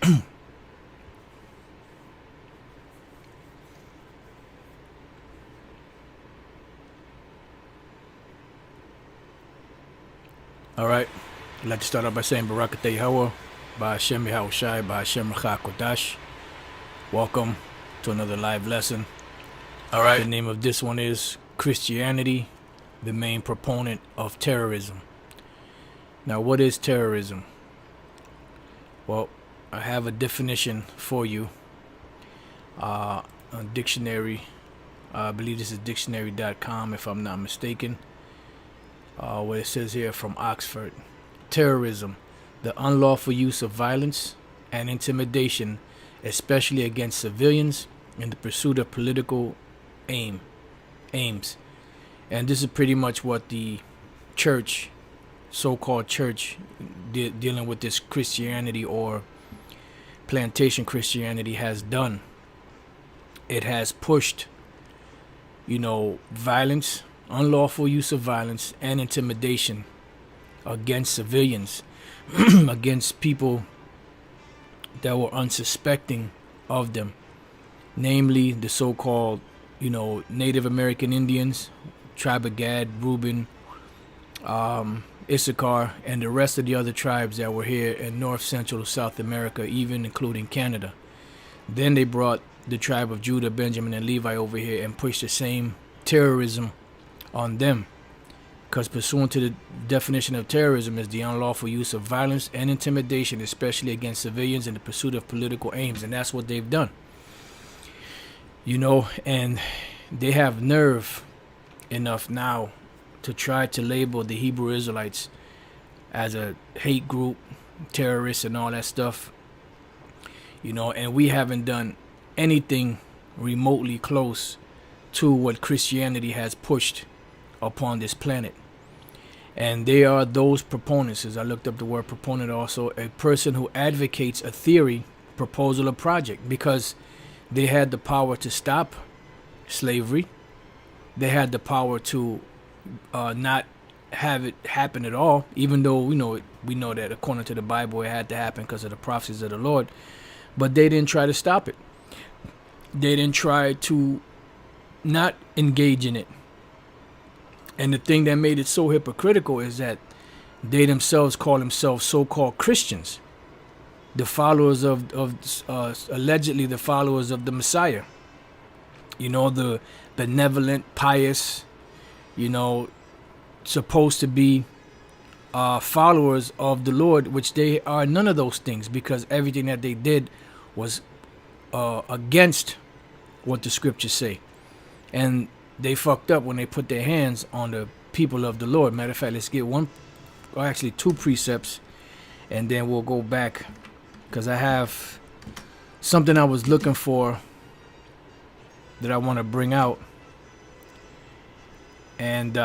All right, I'd like to start off by saying Barakatah YAHAWAH, BaHa YAHAWASHI, BaHa QADASH. Welcome to another live lesson. All right, the name of this one is Christianity, the main proponent of terrorism. Now, what is terrorism? Well, I have a definition for you. A dictionary, I believe this is dictionary.com if I'm not mistaken. Where it says here from Oxford: terrorism, the unlawful use of violence and intimidation, especially against civilians, in the pursuit of political aims. And this is pretty much what the church, so-called church, dealing with this Christianity or plantation Christianity has done. It has pushed, violence, unlawful use of violence and intimidation against civilians, against people that were unsuspecting of them, namely the so-called, Native American Indians, tribe of Gad, Reuben, Issachar, and the rest of the other tribes that were here in North Central South America, even including Canada. Then they brought the tribe of Judah, Benjamin, and Levi over here and pushed the same terrorism on them, because pursuant to the definition of terrorism is the unlawful use of violence and intimidation, especially against civilians, in the pursuit of political aims. And that's what they've done, and they have nerve enough now to try to label the Hebrew Israelites as a hate group, terrorists, and all that stuff, and we haven't done anything remotely close to what Christianity has pushed upon this planet. And they are those proponents, as I looked up the word proponent, also a person who advocates a theory, proposal, or project, because they had the power to stop slavery. They had the power to not have it happen at all, even though we know that according to the Bible it had to happen because of the prophecies of the Lord. But they didn't try to stop it. They didn't try to not engage in it. And the thing that made it so hypocritical is that they themselves call themselves so-called Christians, the followers of allegedly the followers of the Messiah, the benevolent, pious, supposed to be followers of the Lord, which they are none of those things, because everything that they did was against what the scriptures say. And they fucked up when they put their hands on the people of the Lord. Matter of fact, let's get two precepts, and then we'll go back, because I have something I was looking for that I want to bring out, and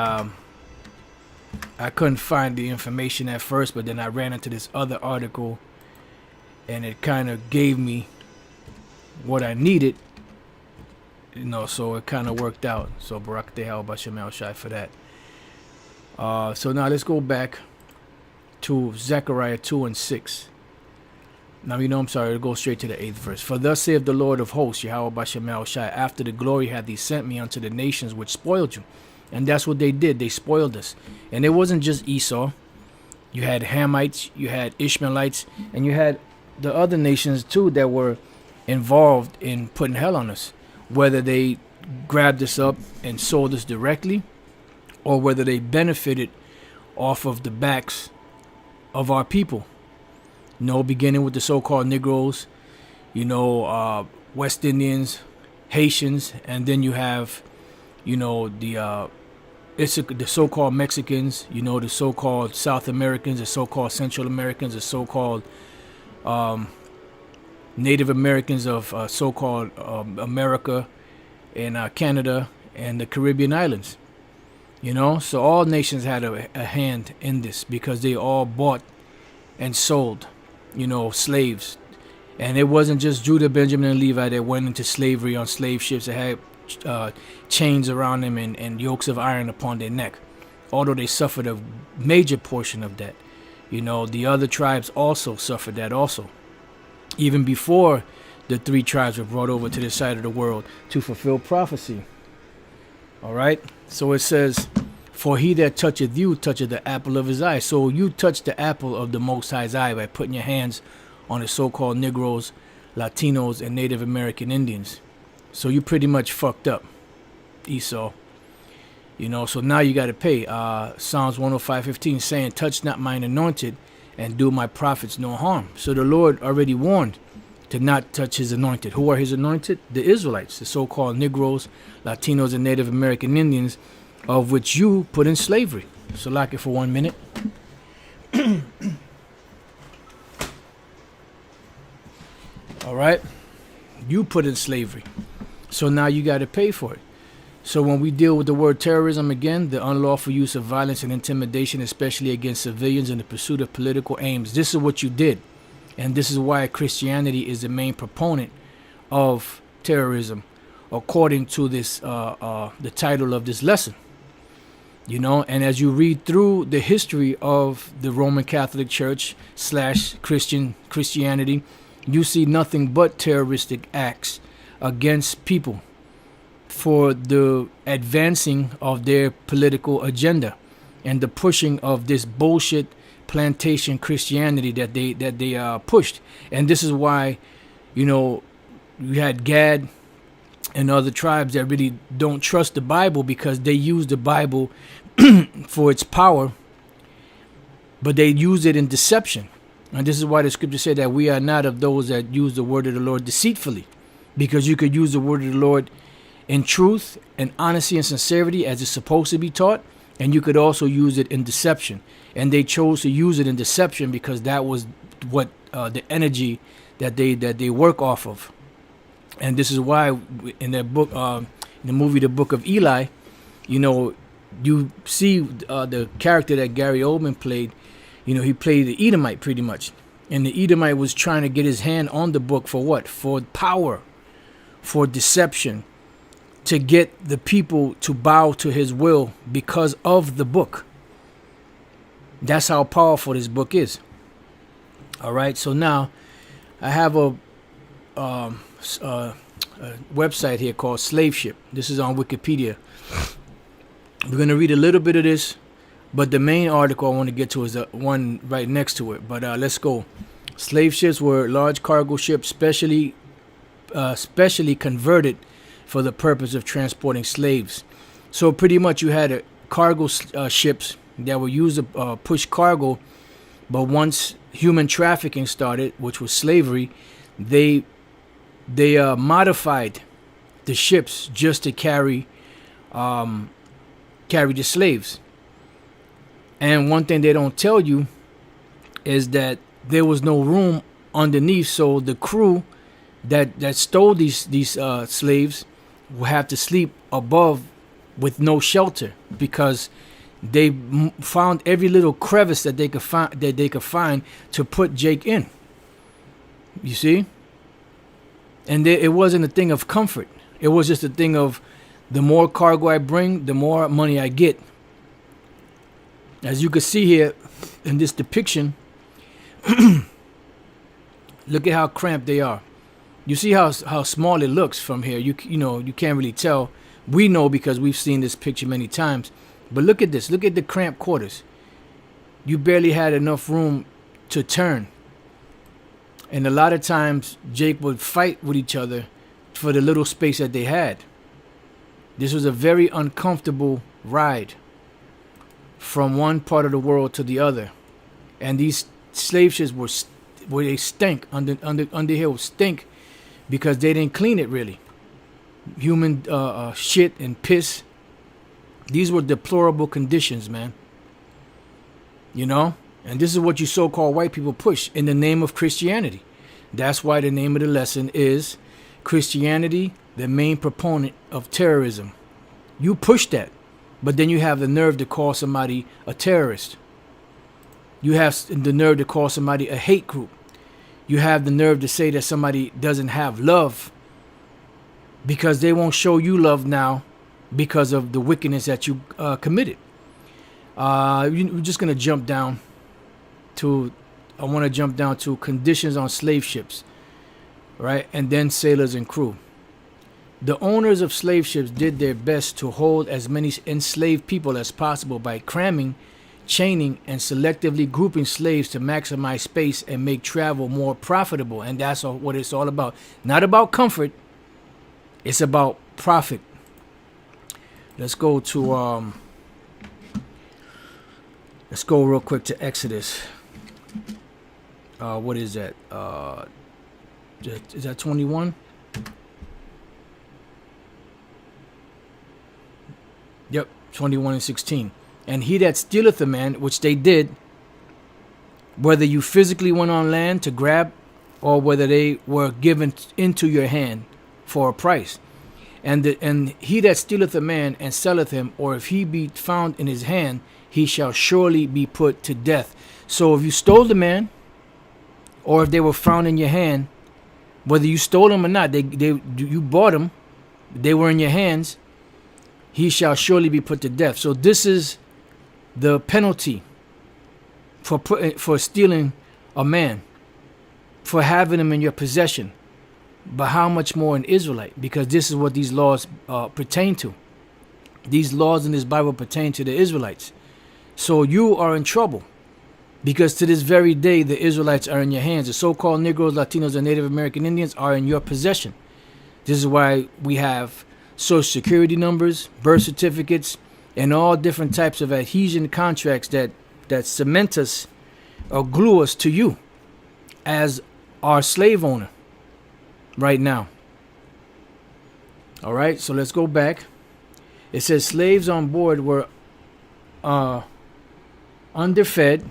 I couldn't find the information at first, but then I ran into this other article, and it kind of gave me what I needed. So it kind of worked out. So Barakatah YAHAWAH for that. So now let's go back to Zechariah 2:6. Now, I'm sorry, it'll go straight to the 8th verse. For thus saith the Lord of hosts, YAHWAH, after the glory hath he sent me unto the nations which spoiled you. And that's what they did. They spoiled us. And it wasn't just Esau. You had Hamites, you had Ishmaelites, and you had the other nations too that were involved in putting hell on us. Whether they grabbed us up and sold us directly, or whether they benefited off of the backs of our people. Beginning with the so-called Negroes, West Indians, Haitians, and then you have, the so-called Mexicans, the so-called South Americans, the so-called Central Americans, the so-called Native Americans of so-called America and Canada and the Caribbean islands. So all nations had a hand in this, because they all bought and sold, slaves. And it wasn't just Judah, Benjamin, and Levi that went into slavery on slave ships that had chains around them and yokes of iron upon their neck, although they suffered a major portion of that. The other tribes also suffered that also. even before the 3 tribes were brought over to this side of the world to fulfill prophecy. All right. So it says, for he that toucheth you toucheth the apple of his eye. So you touch the apple of the Most High's eye by putting your hands on the so-called Negroes, Latinos, and Native American Indians. So you pretty much fucked up, Esau. You know, so now you got to pay. Psalms 105:15 saying, touch not mine anointed and do my prophets no harm. So the Lord already warned to not touch his anointed. Who are his anointed? The Israelites, the so-called Negroes, Latinos, and Native American Indians, of which you put in slavery. So lock it for 1 minute. All right. You put in slavery. So now you got to pay for it. So when we deal with the word terrorism again, the unlawful use of violence and intimidation, especially against civilians in the pursuit of political aims, this is what you did. And this is why Christianity is the main proponent of terrorism, according to this the title of this lesson. You know, and as you read through the history of the Roman Catholic Church / Christianity, you see nothing but terroristic acts against people for the advancing of their political agenda and the pushing of this bullshit plantation Christianity that they pushed. And this is why, you know, you had Gad and other tribes that really don't trust the Bible, because they use the Bible for its power, but they use it in deception. And this is why the scripture said that we are not of those that use the word of the Lord deceitfully, because you could use the word of the Lord in truth and honesty and sincerity as it's supposed to be taught, and you could also use it in deception. And they chose to use it in deception because that was what the energy that they work off of. And this is why in that book, in the movie The Book of Eli, you know, you see the character that Gary Oldman played. You know, he played the Edomite pretty much, and the Edomite was trying to get his hand on the book for what? For power, for deception, to get the people to bow to his will because of the book. That's how powerful this book is. All right, so now I have a website here called Slave Ship. This is on Wikipedia. We're going to read a little bit of this, but the main article I want to get to is the one right next to it. But let's go. Slave ships were large cargo ships specially converted for the purpose of transporting slaves. So pretty much you had cargo ships that were used to push cargo, but once human trafficking started, which was slavery, they modified the ships just to carry the slaves. And one thing they don't tell you is that there was no room underneath, so the crew that stole these slaves will have to sleep above with no shelter, because they found every little crevice that they could find to put Jake in. You see? And it wasn't a thing of comfort. It was just a thing of, the more cargo I bring, the more money I get. As you can see here in this depiction, look at how cramped they are. You see how small it looks from here. You know, you can't really tell. We know because we've seen this picture many times. But look at this. Look at the cramped quarters. You barely had enough room to turn. And a lot of times Jake would fight with each other for the little space that they had. This was a very uncomfortable ride from one part of the world to the other. And these slave ships where they stink under here stink because they didn't clean it really. Human shit and piss. These were deplorable conditions, man. You know? And this is what you so-called white people push in the name of Christianity. That's why the name of the lesson is Christianity, the main proponent of terrorism. You push that, but then you have the nerve to call somebody a terrorist. You have the nerve to call somebody a hate group. You have the nerve to say that somebody doesn't have love, because they won't show you love now because of the wickedness that you committed. We're just going to I want to jump down to conditions on slave ships. right? And then sailors and crew. The owners of slave ships did their best to hold as many enslaved people as possible by cramming, chaining, and selectively grouping slaves to maximize space and make travel more profitable. And that's what it's all about. Not about comfort. It's about profit. Let's go real quick to Exodus. What is that? Is that 21? Yep, 21 and 16. And he that stealeth a man, which they did, whether you physically went on land to grab, or whether they were given into your hand for a price. And he that stealeth a man and selleth him, or if he be found in his hand, he shall surely be put to death. So if you stole the man, or if they were found in your hand, whether you stole them or not, you bought them, they were in your hands, he shall surely be put to death. So this is the penalty for stealing a man, for having him in your possession. But how much more an Israelite? Because this is what these laws pertain to. These laws in this Bible pertain to the Israelites. So you are in trouble, because to this very day the Israelites are in your hands. The so-called Negroes, Latinos, and Native American Indians are in your possession. This is why we have social security numbers, birth certificates, and all different types of adhesion contracts that cement us or glue us to you as our slave owner right now. All right, so let's go back. It says slaves on board were underfed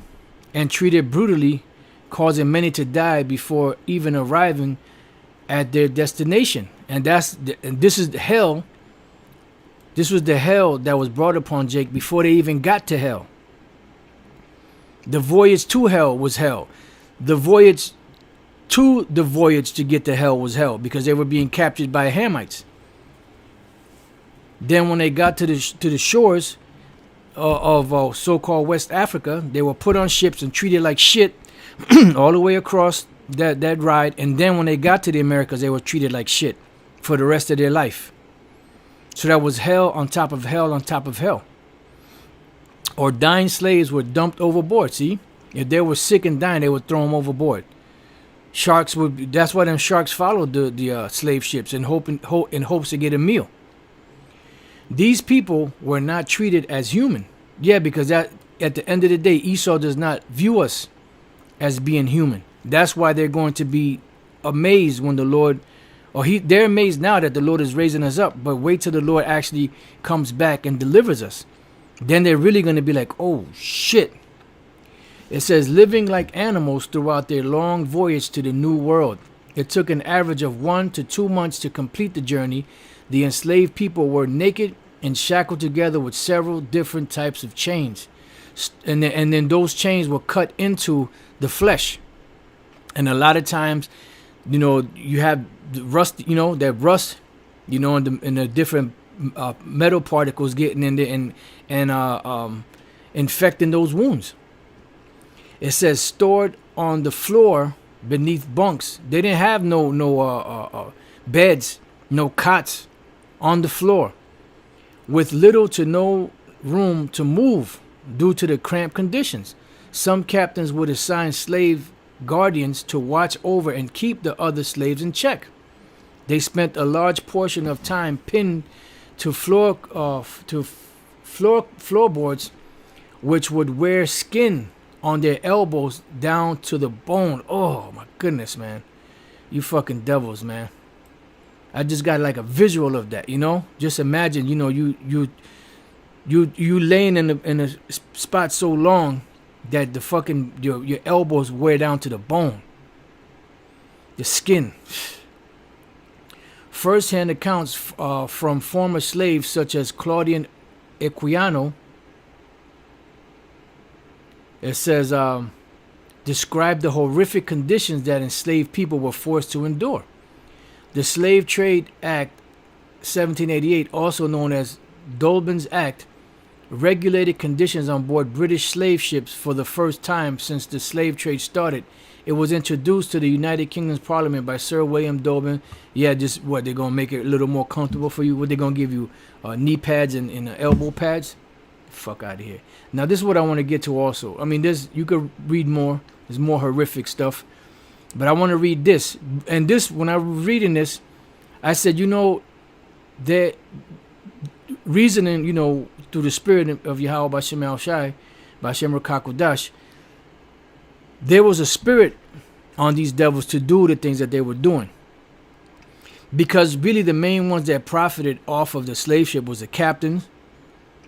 and treated brutally, causing many to die before even arriving at their destination. And this is the hell. This was the hell that was brought upon Jake before they even got to hell. The voyage to hell was hell. The voyage to get to hell was hell, because they were being captured by Hamites. Then when they got to the shores of so-called West Africa, they were put on ships and treated like shit all the way across that ride. And then when they got to the Americas, they were treated like shit for the rest of their life. So that was hell on top of hell on top of hell. Or dying slaves were dumped overboard. See, if they were sick and dying, they would throw them overboard. Sharks would. That's why them sharks followed the slave ships in hopes to get a meal. These people were not treated as human. Yeah, because at the end of the day, Esau does not view us as being human. That's why they're going to be amazed when the Lord, they're amazed now that the Lord is raising us up. But wait till the Lord actually comes back and delivers us. Then they're really going to be like, oh shit. It says, living like animals throughout their long voyage to the new world. It took an average of 1 to 2 months to complete the journey. The enslaved people were naked and shackled together with several different types of chains. And then those chains were cut into the flesh. And a lot of times, you have the rust, that rust, in the different metal particles getting in there and infecting those wounds. It says stored on the floor beneath bunks. They didn't have no beds, no cots on the floor, with little to no room to move due to the cramped conditions. Some captains would assign slave guardians to watch over and keep the other slaves in check. They spent a large portion of time pinned to floorboards, which would wear skin on their elbows down to the bone. Oh my goodness, man. You fucking devils, man. I just got like a visual of that, Just imagine, you laying in a spot so long that the fucking your elbows wear down to the bone. The skin. First-hand accounts from former slaves such as Claudian Equiano. It says, describe the horrific conditions that enslaved people were forced to endure. The Slave Trade Act 1788, also known as Dolben's Act, regulated conditions on board British slave ships for the first time since the slave trade started. It was introduced to the United Kingdom's Parliament by Sir William Dobbin. Yeah, just what, they're going to make it a little more comfortable for you? What, they're going to give you knee pads and elbow pads? Fuck out of here. Now, this is what I want to get to also. I mean, you could read more. There's more horrific stuff. But I want to read this. And this, when I was reading this, I said, you know, that reasoning, you know, through the spirit of Yahawah B'Shem Al-Shai, B'Shem QADASH, there was a spirit on these devils to do the things that they were doing. Because really the main ones that profited off of the slave ship was the captains,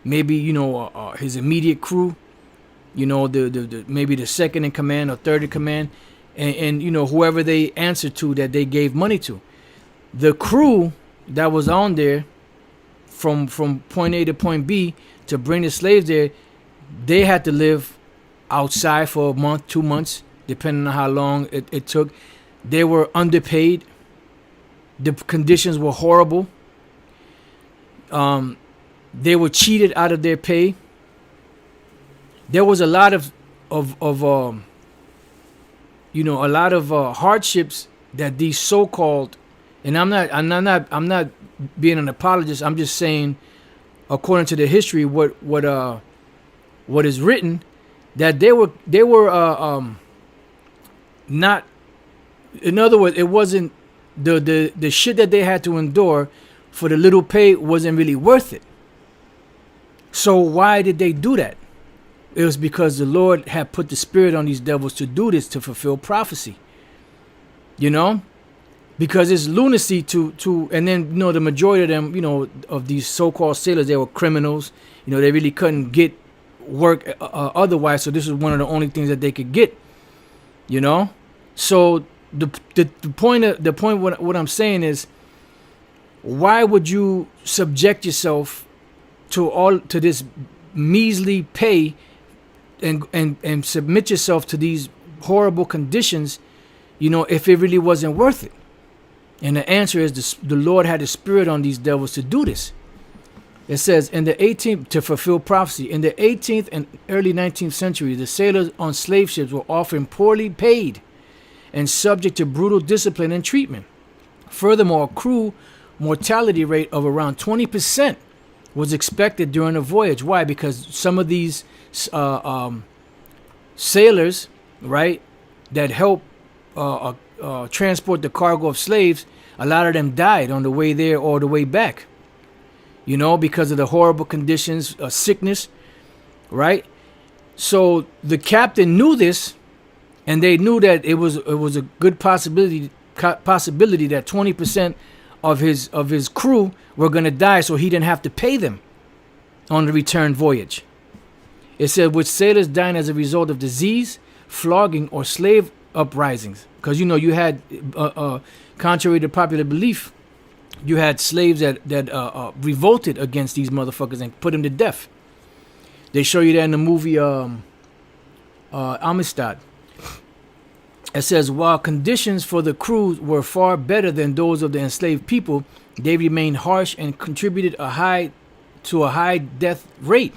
maybe, you know, his immediate crew, you know, the maybe the second in command or third in command, and you know, whoever they answered to that they gave money to. The crew that was on there from point A to point B to bring the slaves there, they had to live outside for a month, 2 months, depending on how long it took. They were underpaid. The conditions were horrible. They were cheated out of their pay. There was a lot of you know, a lot of hardships that these so-called, and I'm not being an apologist. I'm just saying, according to the history, what is written, that they were not. In other words, it wasn't the shit that they had to endure for the little pay wasn't really worth it. So why did they do that? It was because the Lord had put the spirit on these devils to do this, to fulfill prophecy. You know, because it's lunacy to, and then, you know, the majority of them, you know, of these so-called sailors, they were criminals. You know, they really couldn't get work otherwise. So this was one of the only things that they could get. You know, so the point what I'm saying is, why would you subject yourself to this measly pay and submit yourself to these horrible conditions, you know, if it really wasn't worth it? And the answer is the Lord had the spirit on these devils to do this. It says in the 18th, to fulfill prophecy, in the 18th and early 19th century, the sailors on slave ships were often poorly paid and subject to brutal discipline and treatment. Furthermore, a crew mortality rate of around 20% was expected during the voyage. Why? Because some of these sailors, right, that help transport the cargo of slaves, a lot of them died on the way there or the way back, you know, because of the horrible conditions, sickness, right? So the captain knew this, and they knew that it was a good possibility that 20% of his crew were going to die, so he didn't have to pay them on the return voyage. It said, which sailors dying as a result of disease, flogging, or slave uprisings. Because, you know, you had, contrary to popular belief, you had slaves that revolted against these motherfuckers and put them to death. They show you that in the movie Amistad. It says, while conditions for the crews were far better than those of the enslaved people, they remained harsh and contributed to a high death rate.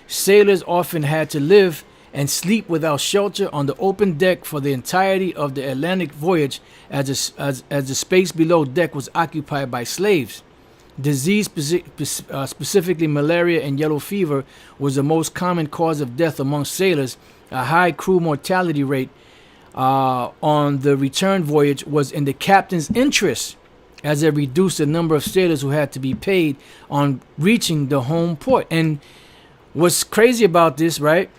Sailors often had to live and sleep without shelter on the open deck for the entirety of the Atlantic voyage, as the space below deck was occupied by slaves. Disease, specifically malaria and yellow fever, was the most common cause of death among sailors. A high crew mortality rate on the return voyage was in the captain's interest, as it reduced the number of sailors who had to be paid on reaching the home port. And what's crazy about this, right,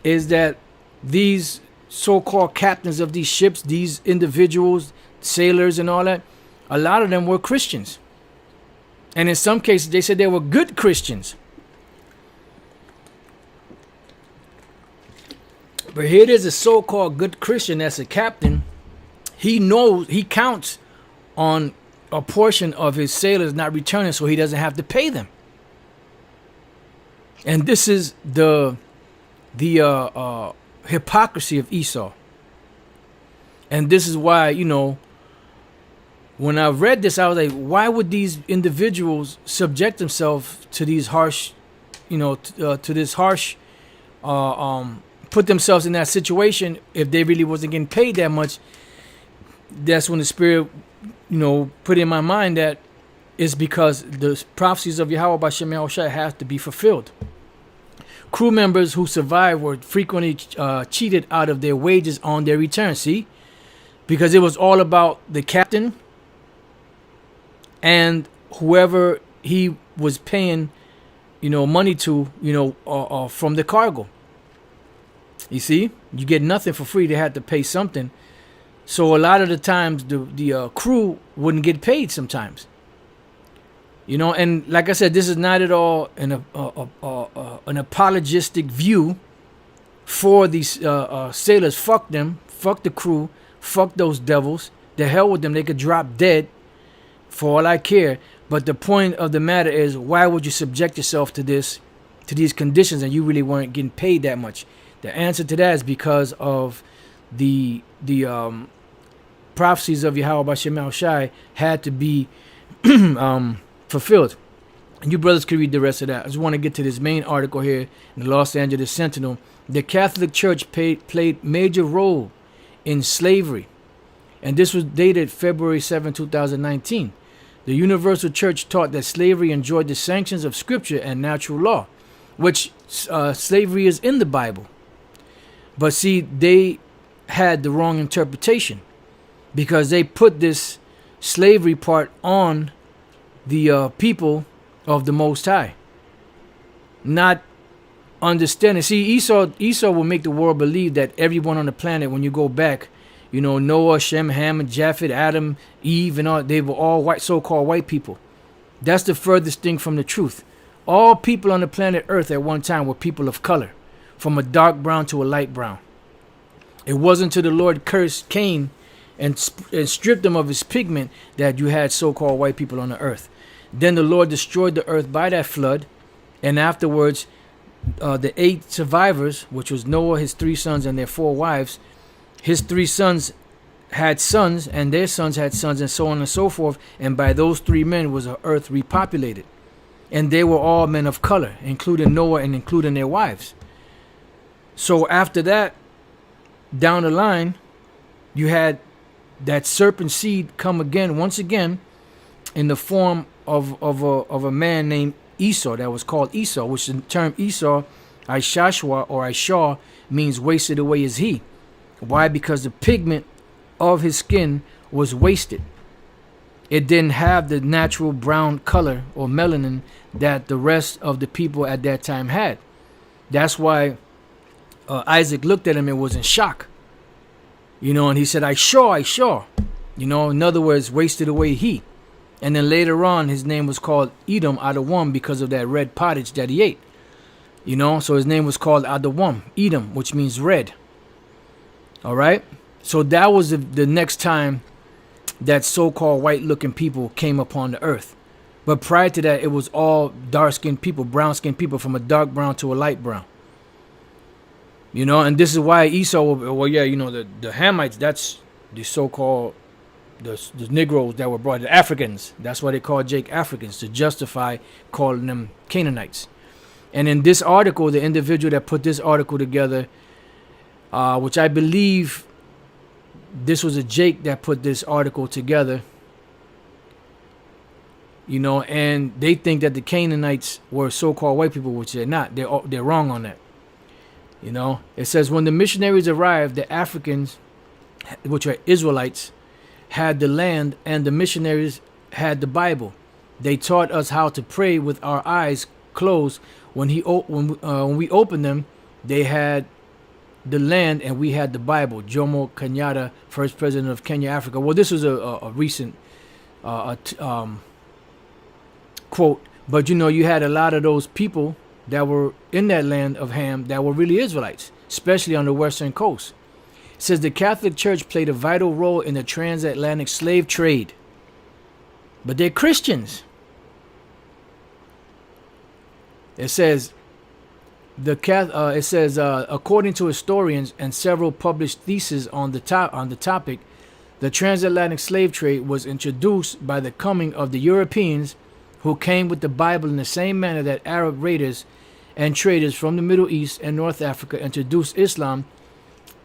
is that these so-called captains of these ships, these individuals, sailors and all that, a lot of them were Christians. And in some cases, they said they were good Christians. But here there's a so-called good Christian that's a captain. He knows, he counts on a portion of his sailors not returning so he doesn't have to pay them. And this is the hypocrisy of Esau. And this is why, you know, when I read this, I was like, why would these individuals subject themselves to these harsh to this harsh, put themselves in that situation if they really wasn't getting paid that much. That's when the Spirit, put in my mind that it's because the prophecies of Yahawah B'Shem Yahushua have to be fulfilled. Crew members who survived were frequently cheated out of their wages on their return. See, because it was all about the captain and whoever he was paying, money to, from the cargo. You see, you get nothing for free. They had to pay something. So a lot of the times the crew wouldn't get paid sometimes. And like I said, this is not at all an apologistic view for these sailors. Fuck them. Fuck the crew. Fuck those devils. The hell with them. They could drop dead for all I care. But the point of the matter is, why would you subject yourself to these conditions and you really weren't getting paid that much? The answer to that is because of the prophecies of Yahawah B'Shem Yahushua had to be fulfilled. And you brothers can read the rest of that. I just want to get to this main article here in the Los Angeles Sentinel. The Catholic Church played major role in slavery. And this was dated February 7, 2019. The Universal Church taught that slavery enjoyed the sanctions of Scripture and natural law, which slavery is in the Bible. But see, they had the wrong interpretation because they put this slavery part on the people of the Most High, not understanding. See, Esau will make the world believe that everyone on the planet, when you go back, Noah, Shem, Ham, and Japheth, Adam, Eve, and all, they were all white, so-called white people. That's the furthest thing from the truth. All people on the planet Earth at one time were people of color, from a dark brown to a light brown. It wasn't until the Lord cursed Cain and stripped him of his pigment that you had so-called white people on the earth. Then the Lord destroyed the earth by that flood, and afterwards the 8 survivors, which was Noah, his 3 sons, and their 4 wives, his 3 sons had sons, and their sons had sons, and so on and so forth, and by those 3 men was the earth repopulated. And they were all men of color, including Noah and including their wives. So after that, down the line, you had that serpent seed come again, once again, in the form of a man named Esau, that was called Esau, which the term Esau, Ishashwa or Ishaw, means wasted away is he. Why? Because the pigment of his skin was wasted. It didn't have the natural brown color or melanin that the rest of the people at that time had. That's why Isaac looked at him and was in shock. And he said, I saw. In other words, wasted away he. And then later on, his name was called Edom, Adawam, because of that red pottage that he ate. So his name was called Adawam, Edom, which means red. All right? So that was the next time that so-called white-looking people came upon the earth. But prior to that, it was all dark-skinned people, brown-skinned people, from a dark brown to a light brown. And this is why Esau, the Hamites, that's the so-called, the Negroes that were brought, the Africans. That's why they call Jake Africans, to justify calling them Canaanites. And in this article, the individual that put this article together, which I believe this was a Jake that put this article together, and they think that the Canaanites were so-called white people, which they're not. They're wrong on that. It says, when the missionaries arrived, the Africans, which are Israelites, had the land, and the missionaries had the Bible. They taught us how to pray with our eyes closed. When we opened them, they had the land and we had the Bible. Jomo Kenyatta, first president of Kenya, Africa. Well, this was a recent quote, but you had a lot of those people that were in that land of Ham that were really Israelites, especially on the western coast. It says the Catholic Church played a vital role in the transatlantic slave trade, but they're Christians. It says according to historians and several published theses on the topic, the transatlantic slave trade was introduced by the coming of the Europeans, who came with the Bible in the same manner that Arab raiders and traders from the Middle East and North Africa introduced Islam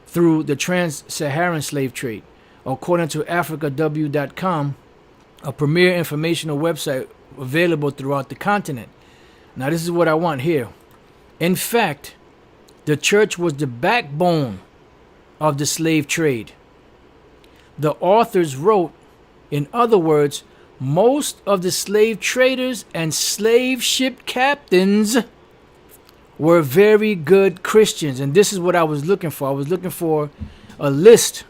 through the trans-Saharan slave trade. According to AfricaW.com, a premier informational website available throughout the continent. Now this is what I want here. In fact, the church was the backbone of the slave trade. The authors wrote, in other words, most of the slave traders and slave ship captains were very good Christians. And this is what I was looking for. I was looking for a list.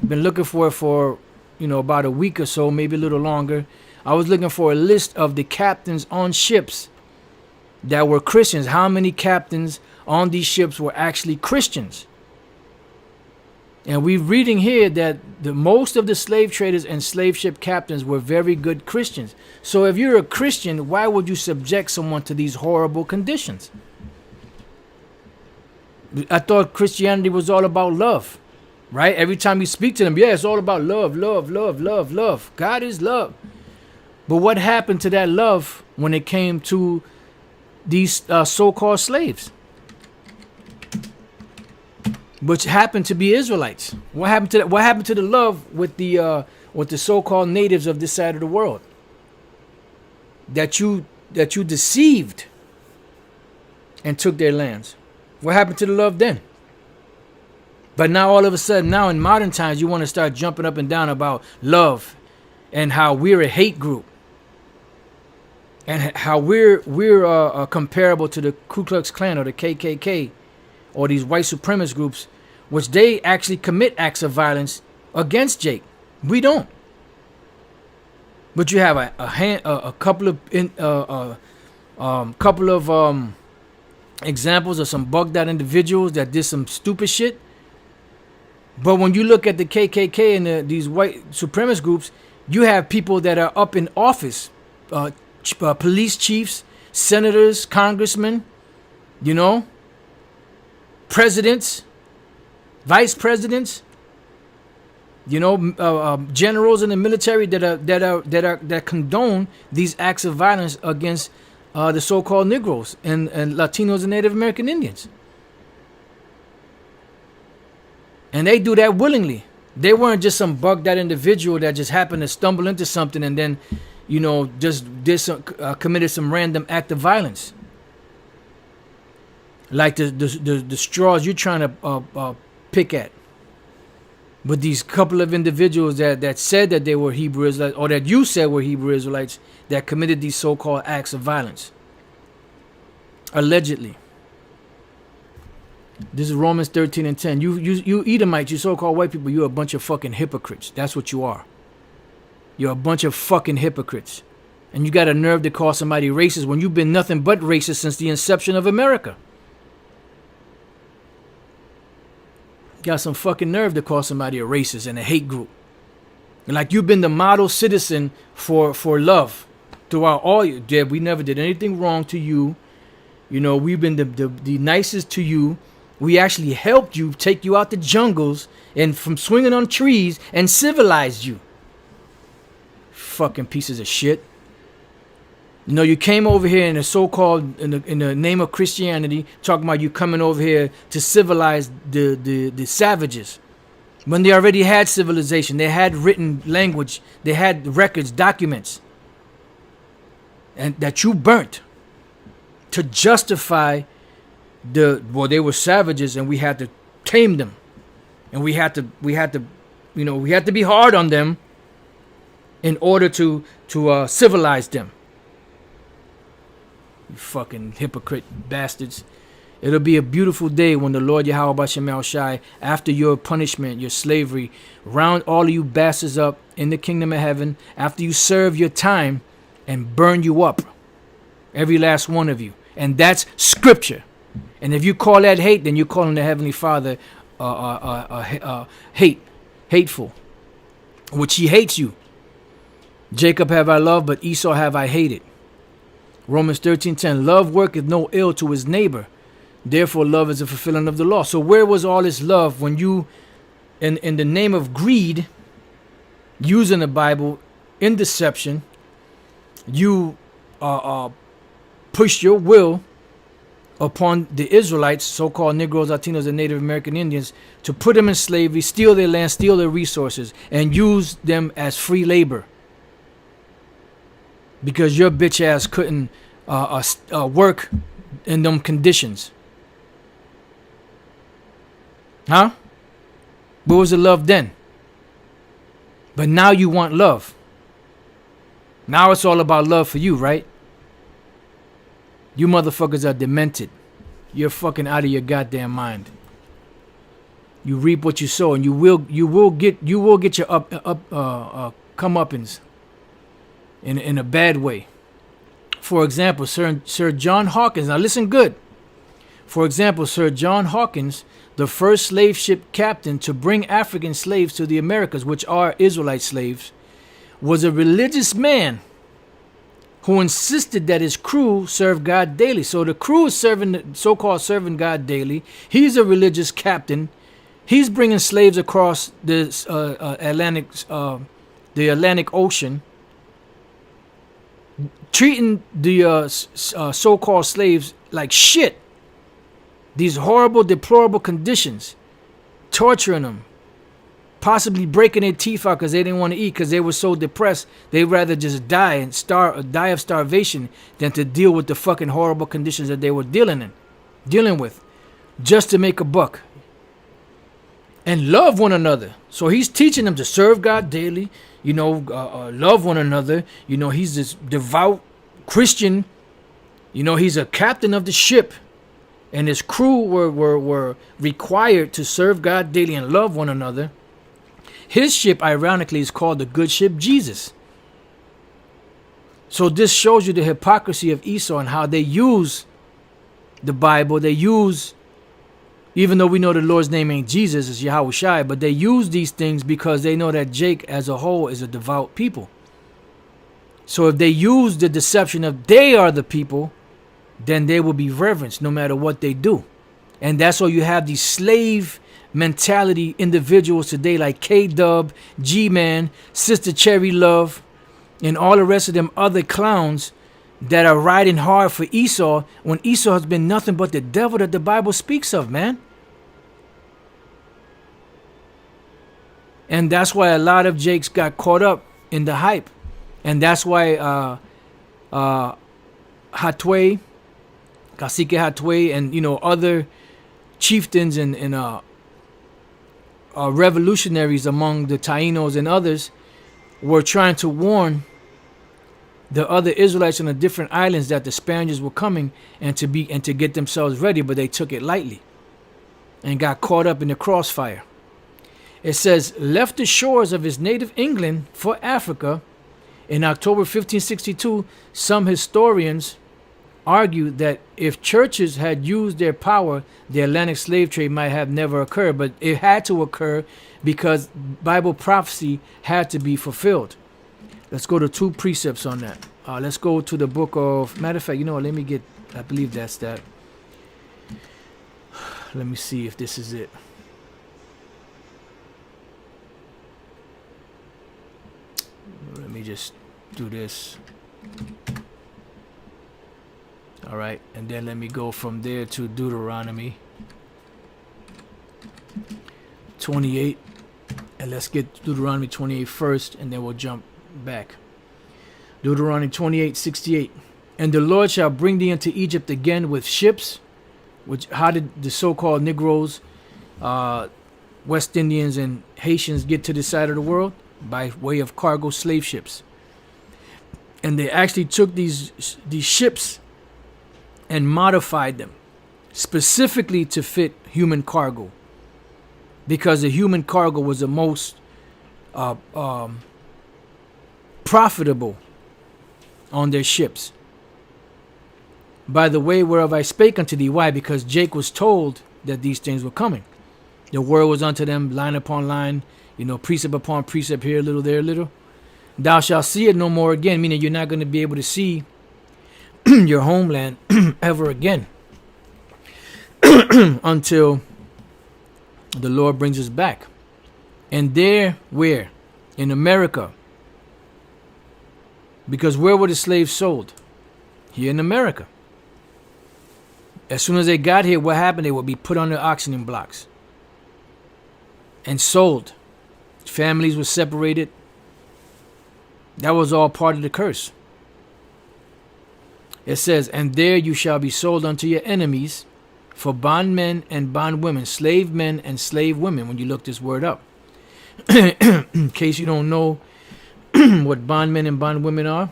Been looking for it for, about a week or so, maybe a little longer. I was looking for a list of the captains on ships that were Christians. How many captains on these ships were actually Christians? And we're reading here that most of the slave traders and slave ship captains were very good Christians. So if you're a Christian, why would you subject someone to these horrible conditions? I thought Christianity was all about love, right? Every time you speak to them, yeah, it's all about love, love, love, love, love. God is love. But what happened to that love when it came to these so-called slaves, which happened to be Israelites? What happened to that? What happened to the love with the so-called natives of this side of the world that you deceived and took their lands? What happened to the love then? But now all of a sudden, now in modern times, you want to start jumping up and down about love and how we're a hate group and how we're comparable to the Ku Klux Klan or the KKK or these white supremacist groups, which they actually commit acts of violence against Jake. We don't. But you have a couple of examples of some bugged out individuals that did some stupid shit. But when you look at the KKK and these white supremacist groups, you have people that are up in office, police chiefs, senators, congressmen, presidents, vice presidents, generals in the military that condone these acts of violence against the so-called Negroes and Latinos and Native American Indians. And they do that willingly. They weren't just some bugged out individual that just happened to stumble into something and then, just committed some random act of violence. Like the straws you're trying to pick at. But these couple of individuals that said that they were Hebrew Israelites, or that you said were Hebrew Israelites, that committed these so-called acts of violence. Allegedly. This is Romans 13 and 10. You Edomites, you so-called white people, you're a bunch of fucking hypocrites. That's what you are. You're a bunch of fucking hypocrites. And you got a nerve to call somebody racist when you've been nothing but racist since the inception of America. Got some fucking nerve to call somebody a racist and a hate group. And like you've been the model citizen for love throughout all your we never did anything wrong to you. We've been the nicest to you. We actually helped you, take you out the jungles and from swinging on trees and civilized you. Fucking pieces of shit. You came over here in the so-called, in the name of Christianity, talking about you coming over here to civilize the savages. When they already had civilization, they had written language, they had records, documents, and that you burnt to justify they were savages and we had to tame them. And we had to be hard on them in order to civilize them. You fucking hypocrite bastards. It'll be a beautiful day when the Lord YAHAWASHI, after your punishment, your slavery, round all of you bastards up in the kingdom of heaven, after you serve your time, and burn you up. Every last one of you. And that's scripture. And if you call that hate, then you're calling the Heavenly Father hateful, which he hates you. Jacob have I loved, but Esau have I hated. Romans 13:10, love worketh no ill to his neighbor. Therefore, love is a fulfilling of the law. So where was all this love when you, in the name of greed, using the Bible in deception, you pushed your will upon the Israelites, so-called Negroes, Latinos, and Native American Indians, to put them in slavery, steal their land, steal their resources, and use them as free labor. Because your bitch ass couldn't work in them conditions. Huh? Where was the love then? But now you want love. Now it's all about love for you, right? You motherfuckers are demented. You're fucking out of your goddamn mind. You reap what you sow, and you will get your comeuppance in a bad way. For example, Sir John Hawkins. Now listen good. For example, Sir John Hawkins, the first slave ship captain to bring African slaves to the Americas, which are Israelite slaves, was a religious man who insisted that his crew serve God daily. So the crew is so-called serving God daily. He's a religious captain. He's bringing slaves across the Atlantic Ocean, treating the so-called slaves like shit. These horrible, deplorable conditions, torturing them, possibly breaking their teeth out because they didn't want to eat because they were so depressed. They'd rather just die of starvation than to deal with the fucking horrible conditions that they were dealing with, just to make a buck. And love one another. So he's teaching them to serve God daily, love one another. He's this devout Christian. He's a captain of the ship. And his crew were required to serve God daily and love one another. His ship, ironically, is called the good ship Jesus. So this shows you the hypocrisy of Esau and how they use the Bible. They use, even though we know the Lord's name ain't Jesus, it's YAHAWASHI, but they use these things because they know that Jake as a whole is a devout people. So if they use the deception of they are the people, then they will be reverenced no matter what they do. And that's why you have these slave mentality individuals today like K-Dub, G-Man, Sister Cherry Love, and all the rest of them other clowns that are riding hard for Esau when Esau has been nothing but the devil that the Bible speaks of, man. And that's why a lot of Jakes got caught up in the hype. And that's why Hatwe, Cacique Hatwe, and other chieftains and revolutionaries among the Tainos and others were trying to warn the other Israelites on the different islands that the Spaniards were coming and to get themselves ready, but they took it lightly and got caught up in the crossfire. It says, left the shores of his native England for Africa in October 1562, some historians argue that if churches had used their power, the Atlantic slave trade might have never occurred, but it had to occur because Bible prophecy had to be fulfilled. Let's go to 2 precepts on that. Let's go to the book of, matter of fact, let me get, I believe that's that. Let me see if this is it. Let me just do this. All right, and then let me go from there to Deuteronomy 28, and let's get Deuteronomy 28 first, and then we'll jump back. Deuteronomy 28:68. And the Lord shall bring thee into Egypt again with ships. Which, how did the so-called Negroes, West Indians, and Haitians get to this side of the world? By way of cargo slave ships. And they actually took these ships and modified them specifically to fit human cargo, because the human cargo was the most profitable on their ships. By the way whereof I spake unto thee. Why? Because Jake was told that these things were coming. The word was unto them, line upon line, precept upon precept, here a little, there a little. Thou shalt see it no more again, meaning you're not going to be able to see your homeland ever again until the Lord brings us back. And there, where? In America. Because where were the slaves sold? Here in America. As soon as they got here, what happened? They would be put on the auctioning blocks and sold. Families were separated. That was all part of the curse. It says, and there you shall be sold unto your enemies for bondmen and bondwomen, slave men and slave women, when you look this word up. In case you don't know what bondmen and bondwomen are,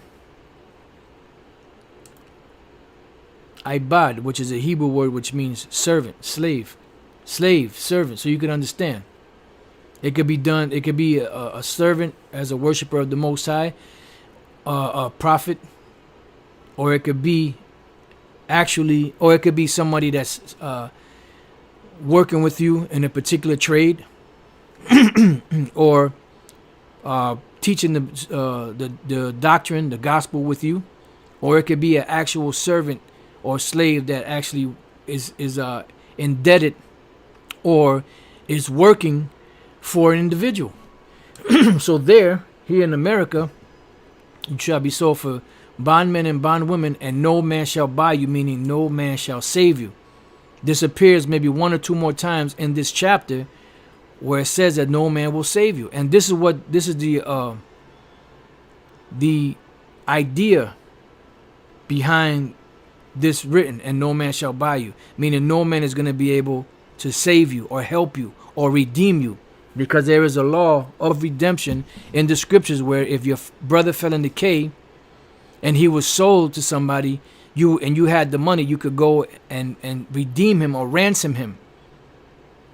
Ibad, which is a Hebrew word which means servant, slave, servant, so you can understand. It could be done, it could be a servant as a worshiper of the Most High, a prophet, or it could be actually, or it could be somebody that's working with you in a particular trade, or teaching the doctrine, the gospel with you, or it could be an actual servant or slave that actually is indebted or is working for an individual. So here in America, you shall be sold for bondmen and bondwomen, and no man shall buy you, meaning no man shall save you. This appears maybe one or two more times in this chapter where it says that no man will save you. And this is the idea behind this written, and no man shall buy you, meaning no man is going to be able to save you or help you or redeem you, because there is a law of redemption in the scriptures where if your brother fell in decay and he was sold to somebody, you had the money, you could go and redeem him or ransom him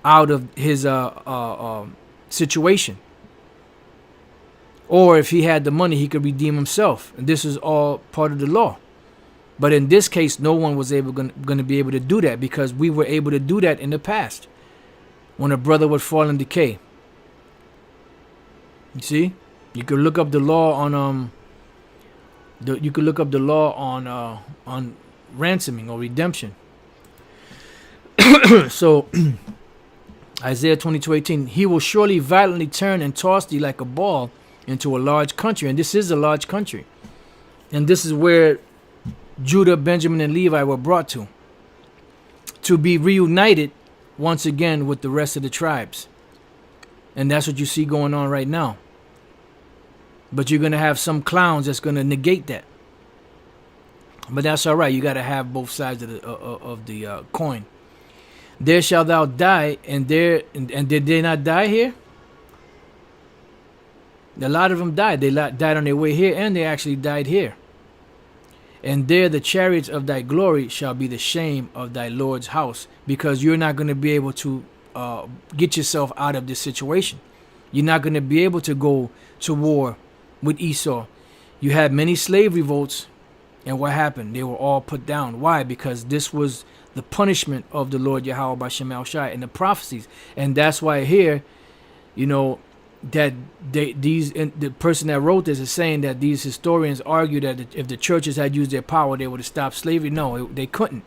out of his situation. Or if he had the money, he could redeem himself. And this is all part of the law. But in this case, no one was going to be able to do that, because we were able to do that in the past when a brother would fall in decay. You see, you could look up the law on on ransoming or redemption. So Isaiah 22:18, he will surely violently turn and toss thee like a ball into a large country. And this is a large country. And this is where Judah, Benjamin, and Levi were brought to be reunited once again with the rest of the tribes. And that's what you see going on right now. But you're going to have some clowns that's going to negate that. But that's all right. You got to have both sides of the coin. There shalt thou die, and did they not die here? A lot of them died. They died on their way here, and they actually died here. And there the chariots of thy glory shall be the shame of thy Lord's house, because you're not going to be able to get yourself out of this situation. You're not going to be able to go to war with Esau. You had many slave revolts, and what happened? They were all put down. Why? Because this was the punishment of the Lord Yahawah by Shem Al-Shai in the prophecies. And that's why here, you know, that the person that wrote this is saying that these historians argue that if the churches had used their power, they would have stopped slavery. No, they couldn't,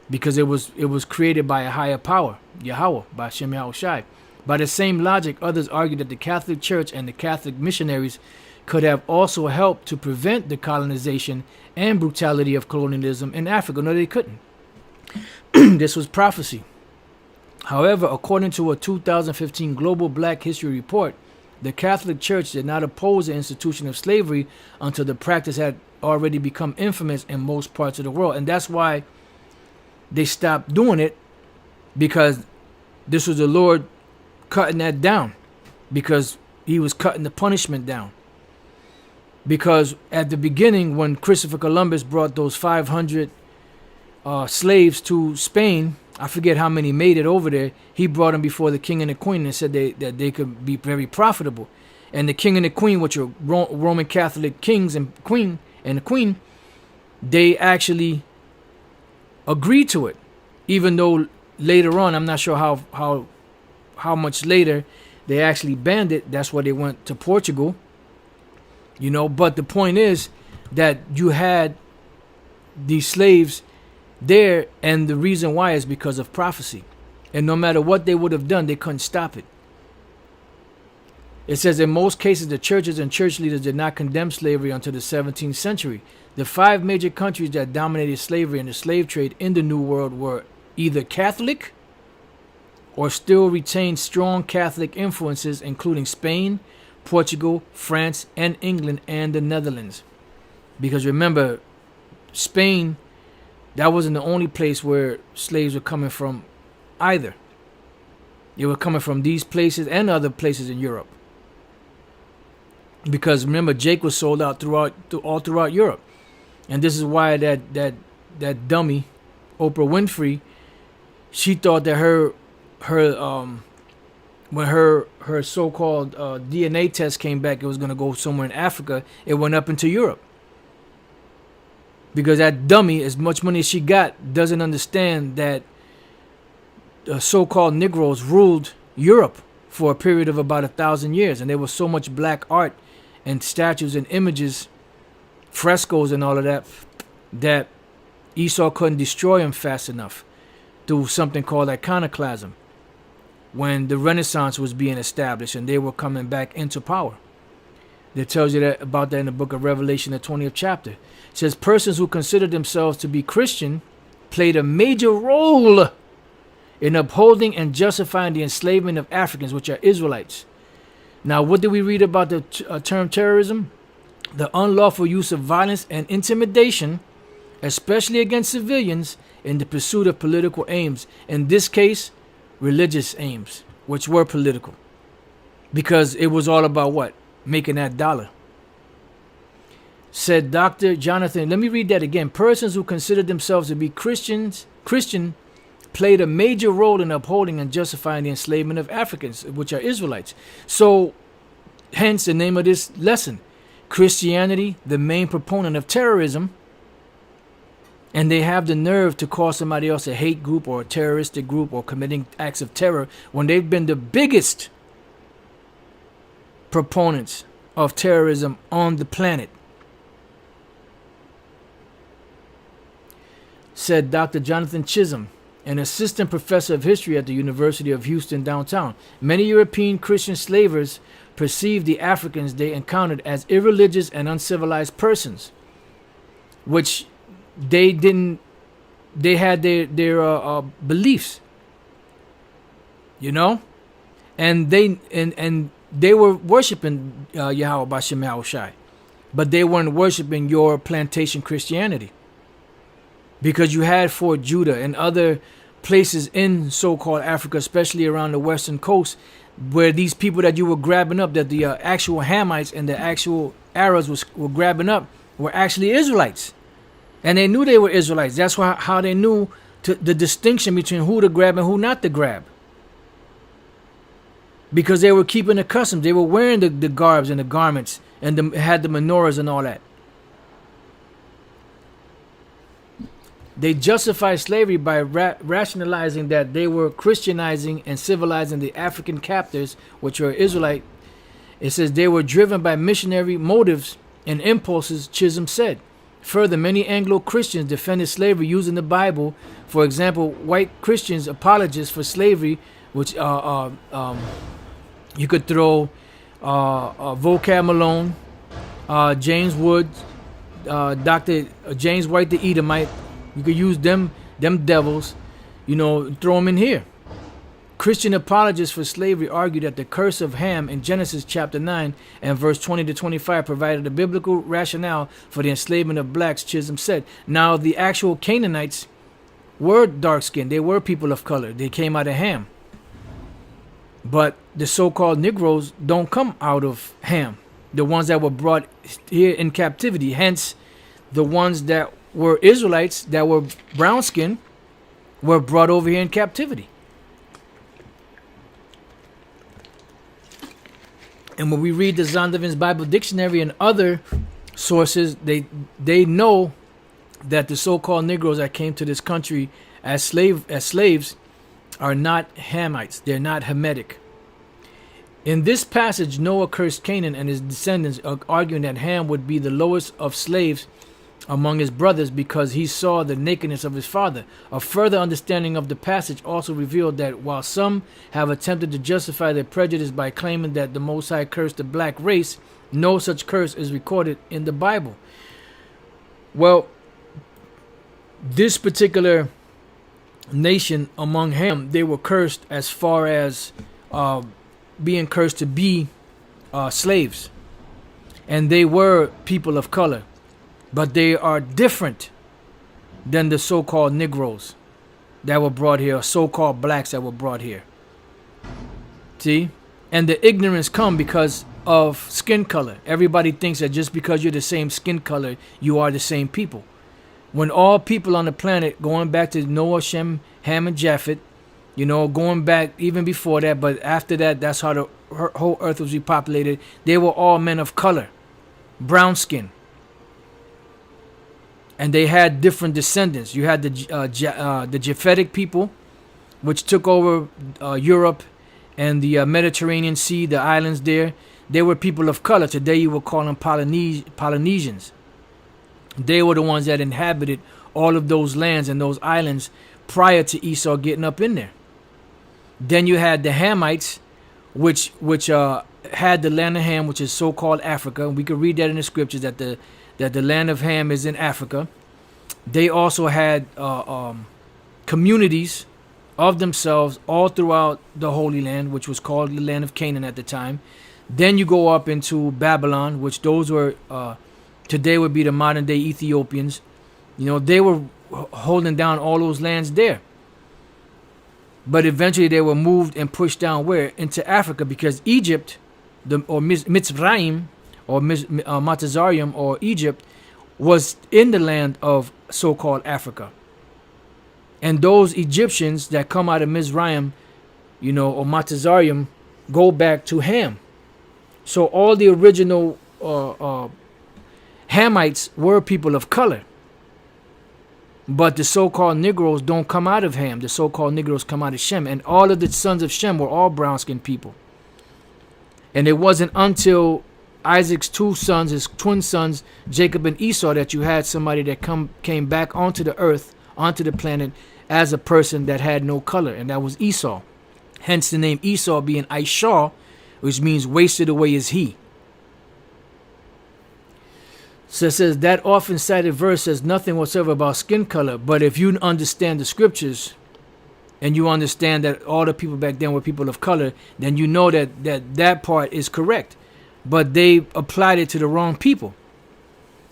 because it was created by a higher power, Yahawah by Shem Al-Shai. By the same logic, others argue that the Catholic Church and the Catholic missionaries could have also helped to prevent the colonization and brutality of colonialism in Africa. No, they couldn't. This was prophecy. However, according to a 2015 Global Black History Report, the Catholic Church did not oppose the institution of slavery until the practice had already become infamous in most parts of the world. And that's why they stopped doing it, because this was the Lord cutting that down, because he was cutting the punishment down. Because at the beginning, when Christopher Columbus brought those 500 slaves to Spain, I forget how many made it over there, he brought them before the king and the queen and said that they could be very profitable. And the king and the queen, which are Roman Catholic kings and the queen, they actually agreed to it. Even though later on, I'm not sure how much later, they actually banned it. That's why they went to Portugal. You know, but the point is that you had these slaves there, and the reason why is because of prophecy. And no matter what they would have done, they couldn't stop it. It says, in most cases, the churches and church leaders did not condemn slavery until the 17th century. The 5 major countries that dominated slavery and the slave trade in the New World were either Catholic or still retained strong Catholic influences, including Spain, Portugal, France, and England, and the Netherlands. Because remember, Spain, that wasn't the only place where slaves were coming from either. They were coming from these places and other places in Europe. Because remember, Jake was sold out all throughout Europe. And this is why that dummy, Oprah Winfrey, she thought that when her so-called DNA test came back, it was going to go somewhere in Africa. It went up into Europe. Because that dummy, as much money as she got, doesn't understand that the so-called Negroes ruled Europe for a period of about 1,000 years. And there was so much black art and statues and images, frescoes and all of that, that Esau couldn't destroy them fast enough through something called iconoclasm, when the Renaissance was being established and they were coming back into power. It tells you about that in the book of Revelation, the 20th chapter. It says, persons who consider themselves to be Christian played a major role in upholding and justifying the enslavement of Africans, which are Israelites. Now, what did we read about the term terrorism? The unlawful use of violence and intimidation, especially against civilians, in the pursuit of political aims. In this case, religious aims, which were political. Because it was all about what? Making that dollar. Said Dr. Jonathan, let me read that again. Persons who consider themselves to be Christian, played a major role in upholding and justifying the enslavement of Africans, which are Israelites. So, hence the name of this lesson. Christianity, the main proponent of terrorism, and they have the nerve to call somebody else a hate group or a terroristic group or committing acts of terror when they've been the biggest proponents of terrorism on the planet. Said Dr. Jonathan Chisholm, an assistant professor of history at the University of Houston downtown. Many European Christian slavers perceived the Africans they encountered as irreligious and uncivilized persons, which they had their beliefs, you know, and they were worshiping YAHAWASHI, but they weren't worshiping your plantation Christianity, because you had Fort Judah and other places in so-called Africa, especially around the western coast, where these people that you were grabbing up, that the actual Hamites and the actual Arabs were grabbing up, were actually Israelites. And they knew they were Israelites. That's how they knew the distinction between who to grab and who not to grab. Because they were keeping the customs. They were wearing the garbs and the garments and had the menorahs and all that. They justified slavery by rationalizing that they were Christianizing and civilizing the African captors, which were Israelite. It says they were driven by missionary motives and impulses, Chisholm said. Further, many Anglo-Christians defended slavery using the Bible. For example, white Christians apologists for slavery, which you could throw Vocab Malone, James Wood, Dr. James White the Edomite. You could use them devils, throw them in here. Christian apologists for slavery argue that the curse of Ham in Genesis chapter 9 and verse 20 to 25 provided a biblical rationale for the enslavement of blacks, Chisholm said. Now, the actual Canaanites were dark-skinned. They were people of color. They came out of Ham. But the so-called Negroes don't come out of Ham. The ones that were brought here in captivity. Hence, the ones that were Israelites that were brown-skinned were brought over here in captivity. And when we read the Zondervan's Bible Dictionary and other sources, they know that the so-called Negroes that came to this country as slaves are not Hamites. They're not Hamitic. In this passage, Noah cursed Canaan and his descendants, arguing that Ham would be the lowest of slaves among his brothers because he saw the nakedness of his father. A further understanding of the passage also revealed that while some have attempted to justify their prejudice by claiming that the Most High cursed the black race, no such curse is recorded in the Bible. Well, this particular nation among Ham, they were cursed as far as being cursed to be slaves. And they were people of color. But they are different than the so-called Negroes that were brought here, or so-called blacks that were brought here. See? And the ignorance come because of skin color. Everybody thinks that just because you're the same skin color, you are the same people. When all people on the planet, going back to Noah, Shem, Ham, and Japheth, you know, going back even before that, but after that, that's how the whole earth was repopulated. They were all men of color, brown skin. And they had different descendants. You had the Japhetic people, which took over Europe and the Mediterranean Sea, the islands there. They were people of color. Today you would call them Polynesians. They were the ones that inhabited all of those lands and those islands prior to Esau getting up in there. Then you had the Hamites, which had the land of Ham, which is so-called Africa. We could read that in the scriptures that the land of Ham is in Africa. They also had communities of themselves all throughout the Holy Land, which was called the land of Canaan at the time. Then you go up into Babylon, which those were today would be the modern day Ethiopians. You know, they were holding down all those lands there. But eventually they were moved and pushed down where? Into Africa, because Egypt, or Mitzrayim, or Matazarium, or Egypt, was in the land of so-called Africa. And those Egyptians that come out of Mizraim, you know, or Matazarium, go back to Ham. So all the original Hamites were people of color. But the so-called Negroes don't come out of Ham. The so-called Negroes come out of Shem. And all of the sons of Shem were all brown-skinned people. And it wasn't until Isaac's two sons, his twin sons, Jacob and Esau, that you had somebody that came back onto the earth, onto the planet, as a person that had no color, and that was Esau. Hence the name Esau being Aishah, which means wasted away is he. So it says that often cited verse says nothing whatsoever about skin color, but if you understand the scriptures and you understand that all the people back then were people of color, then you know that part is correct. But they applied it to the wrong people,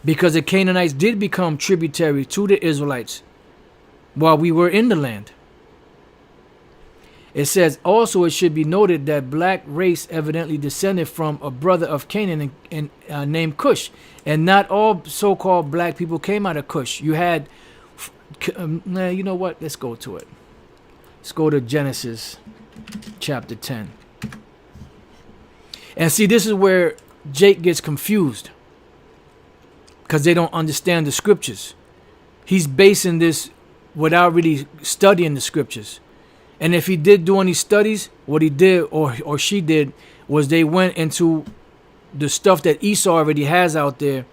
because the Canaanites did become tributary to the Israelites while we were in the land. It says also it should be noted that black race evidently descended from a brother of Canaan named Cush, and not all so-called black people came out of Cush. You had, you know what? Let's go to it. Let's go to Genesis chapter 10. And see, this is where Jake gets confused, because they don't understand the scriptures. He's basing this without really studying the scriptures. And if he did do any studies, what he did or she did was they went into the stuff that Esau already has out there,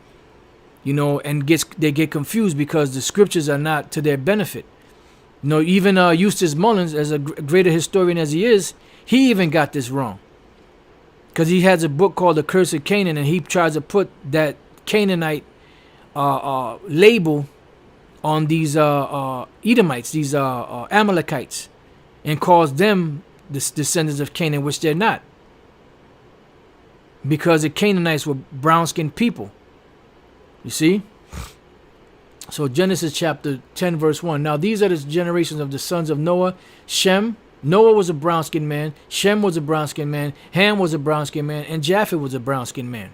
you know, and they get confused because the scriptures are not to their benefit. You know, even Eustace Mullins, as a greater historian as he is, he even got this wrong. Because he has a book called The Curse of Canaan, and he tries to put that Canaanite label on these Edomites, these Amalekites, and calls them the descendants of Canaan, which they're not. Because the Canaanites were brown-skinned people. You see? So Genesis chapter 10 verse 1. Now these are the generations of the sons of Noah. Shem. Noah was a brown-skinned man. Shem was a brown-skinned man. Ham was a brown-skinned man. And Japheth was a brown-skinned man.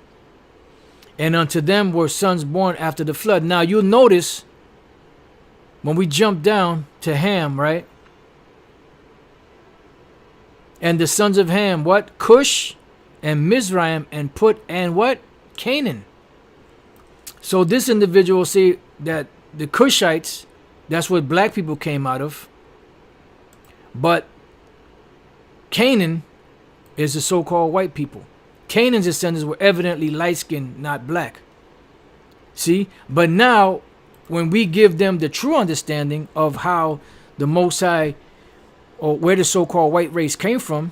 And unto them were sons born after the flood. Now you'll notice when we jump down to Ham, right? And the sons of Ham, what? Cush and Mizraim and Put and what? Canaan. So this individual say that the Cushites, that's what black people came out of. But Canaan is the so-called white people. Canaan's descendants were evidently light-skinned, not black. See? But now, when we give them the true understanding of how the Most High, or where the so-called white race came from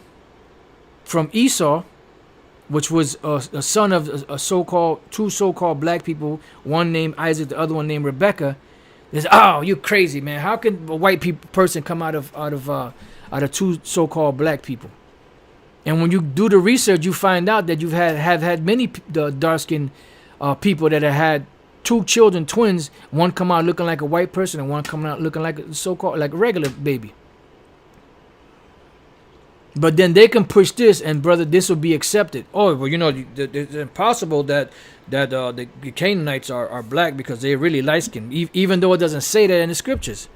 Esau, which was a son of a so-called two so-called black people, one named Isaac, the other one named Rebecca. There's, oh, you crazy, man! How can a white person come out of two so-called black people? And when you do the research, you find out that you've had many dark-skinned people that have had two children, twins. One come out looking like a white person, and one coming out looking like a so-called like a regular baby. But then they can push this, and brother, this will be accepted. Oh, well, you know, it's impossible that the Canaanites are black because they're really light-skinned, even though it doesn't say that in the scriptures.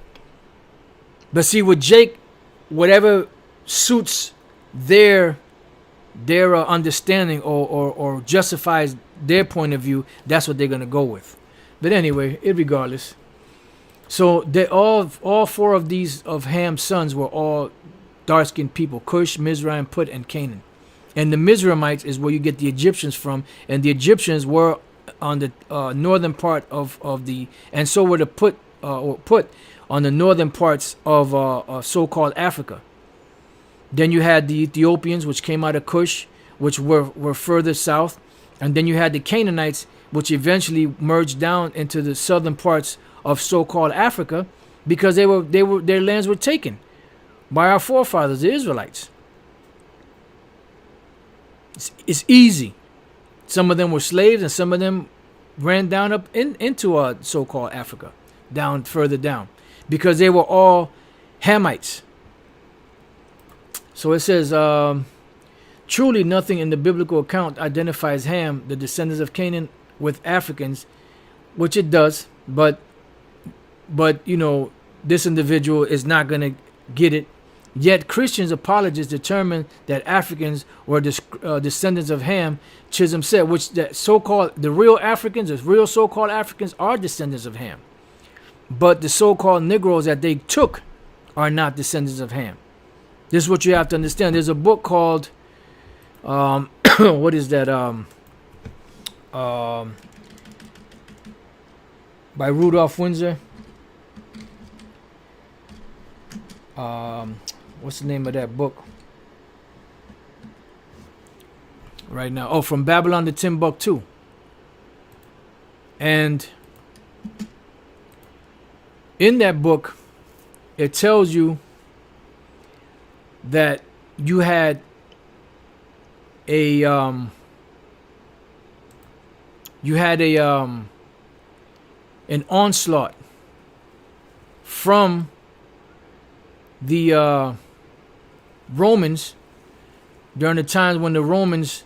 But see, with Jake, whatever suits their understanding or justifies their point of view, that's what they're gonna go with. But anyway, regardless. So they all four of these of Ham's sons were all dark-skinned people: Cush, Mizraim, Put, and Canaan. And the Mizraimites is where you get the Egyptians from, and the Egyptians were on the northern part of the, and so were the Put on the northern parts of so-called Africa. Then you had the Ethiopians, which came out of Cush, which were further south, and then you had the Canaanites, which eventually merged down into the southern parts of so-called Africa, because their lands were taken by our forefathers, the Israelites. It's easy. Some of them were slaves, and some of them ran down up into so-called Africa, down further down, because they were all Hamites. So it says, truly nothing in the biblical account identifies Ham, the descendants of Canaan, with Africans, which it does, but you know, this individual is not going to get it. Yet Christians apologists determined that Africans were descendants of Ham, Chisholm said, which that so-called the real Africans, the real so-called Africans are descendants of Ham. But the so-called Negroes that they took are not descendants of Ham. This is what you have to understand. There's a book called, what is that? By Rudolph Windsor. What's the name of that book? Right now. Oh, From Babylon to Timbuktu. And in that book, it tells you that you had an onslaught from the Romans during the times when the Romans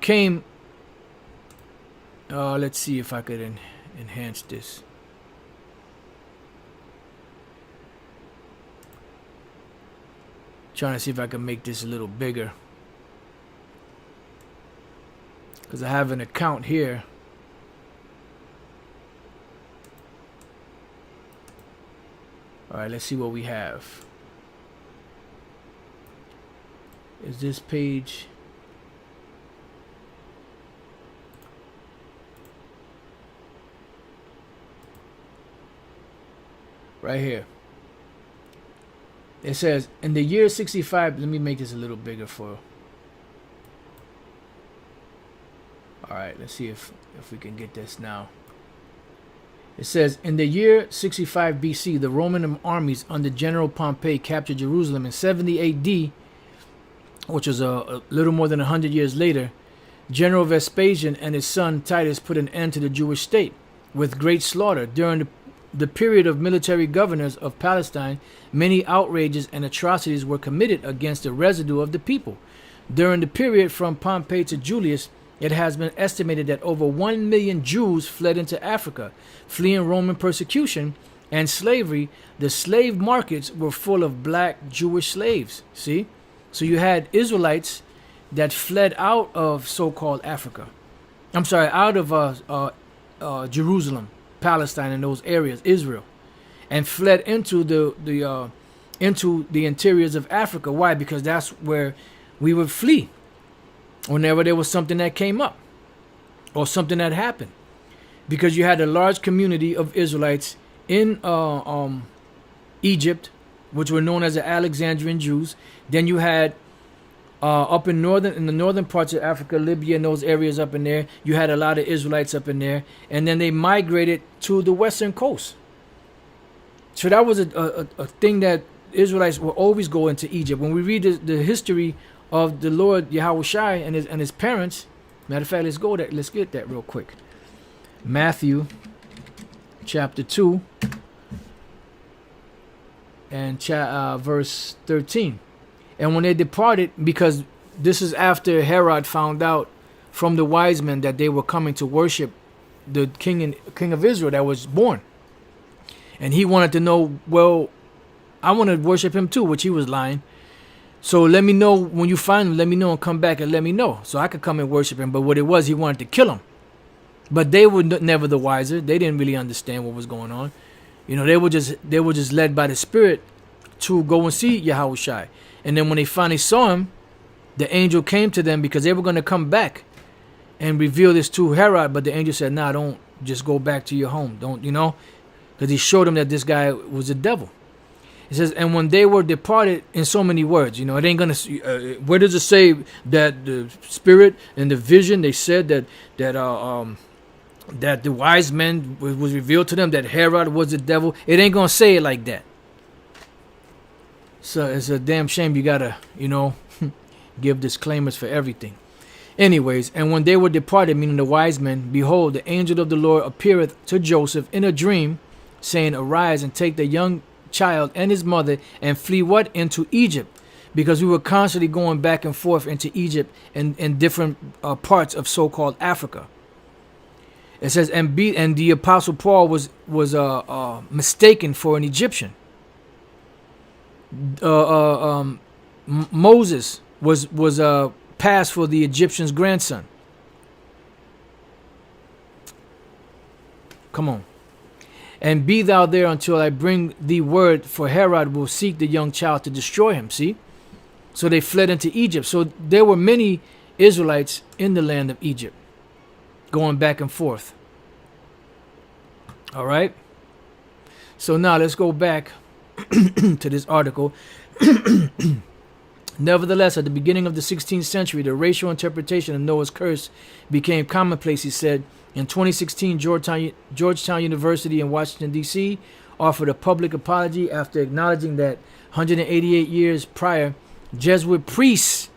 came. Let's see if I could enhance this. Trying to see if I can make this a little bigger, because I have an account here. All right, let's see what we have. Is this page? Right here. It says, in the year 65, let me make this a little bigger for. All right, let's see if we can get this now. It says, in the year 65 BC, the Roman armies under General Pompey captured Jerusalem. In 70 AD, which was a little more than 100 years later, General Vespasian and his son Titus put an end to the Jewish state with great slaughter. During the period of military governors of Palestine, many outrages and atrocities were committed against the residue of the people. During the period from Pompey to Julius, it has been estimated that over 1 million Jews fled into Africa, fleeing Roman persecution and slavery. The slave markets were full of black Jewish slaves. See? So you had Israelites that fled out of so-called Africa. I'm sorry, out of Jerusalem, Palestine, and those areas, Israel, and fled into the interiors of Africa. Why? Because that's where we would flee whenever there was something that came up or something that happened. because you had a large community of Israelites in Egypt, which were known as the Alexandrian Jews. Then you had up in the northern parts of Africa, Libya, and those areas up in there, you had a lot of Israelites up in there, and then they migrated to the western coast. So that was a thing that Israelites will always go into Egypt. When we read the history of the Lord YAHAWASHI and his parents, matter of fact, let's get that real quick. Matthew chapter 2 and verse 13. And when they departed, because this is after Herod found out from the wise men that they were coming to worship the king of Israel that was born. And he wanted to know, well, I want to worship him too, which he was lying. So let me know when you find him, let me know and come back and let me know so I could come and worship him. But what it was, he wanted to kill him. But they were never the wiser. They didn't really understand what was going on. You know, they were just led by the Spirit to go and see YAHAWASHI. And then when they finally saw him, the angel came to them because they were going to come back and reveal this to Herod. But the angel said, nah, don't just go back to your home. Don't, because he showed them that this guy was a devil. It says, and when they were departed, in so many words, it ain't going to, where does it say that the Spirit and the vision, they said that the wise men was revealed to them that Herod was the devil? It ain't going to say it like that. So it's a damn shame you gotta, give disclaimers for everything. Anyways, and when they were departed, meaning the wise men, behold, the angel of the Lord appeareth to Joseph in a dream, saying, arise and take the young child and his mother and flee into Egypt, because we were constantly going back and forth into Egypt and different parts of so-called Africa. It says, and the apostle Paul was mistaken for an Egyptian. Moses was passed for the Egyptian's grandson. Come on. And be thou there until I bring thee word, for Herod will seek the young child to destroy him. See? So they fled into Egypt. So there were many Israelites in the land of Egypt, going back and forth. All right? So now let's go back to this article. Nevertheless, at the beginning of the 16th century, the racial interpretation of Noah's curse became commonplace, he said. In 2016, Georgetown University in Washington, D.C. offered a public apology after acknowledging that 188 years prior, Jesuit priests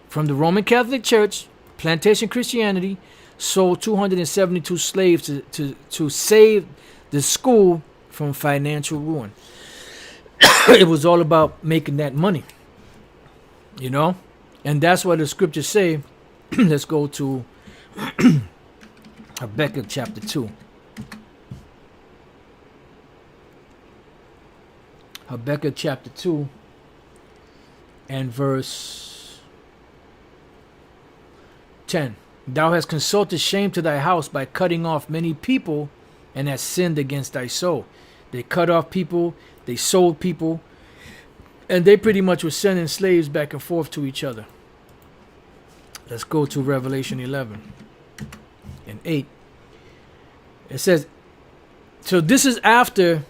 from the Roman Catholic Church, plantation Christianity, sold 272 slaves to save the school from financial ruin. It was all about making that money, and that's what the scriptures say. Let's go to Habakkuk chapter 2. Habakkuk chapter 2 and verse 10. Thou hast consulted shame to thy house by cutting off many people, and hast sinned against thy soul. They cut off people, they sold people, and they pretty much were sending slaves back and forth to each other. Let's go to Revelation 11 and 8. It says, so this is after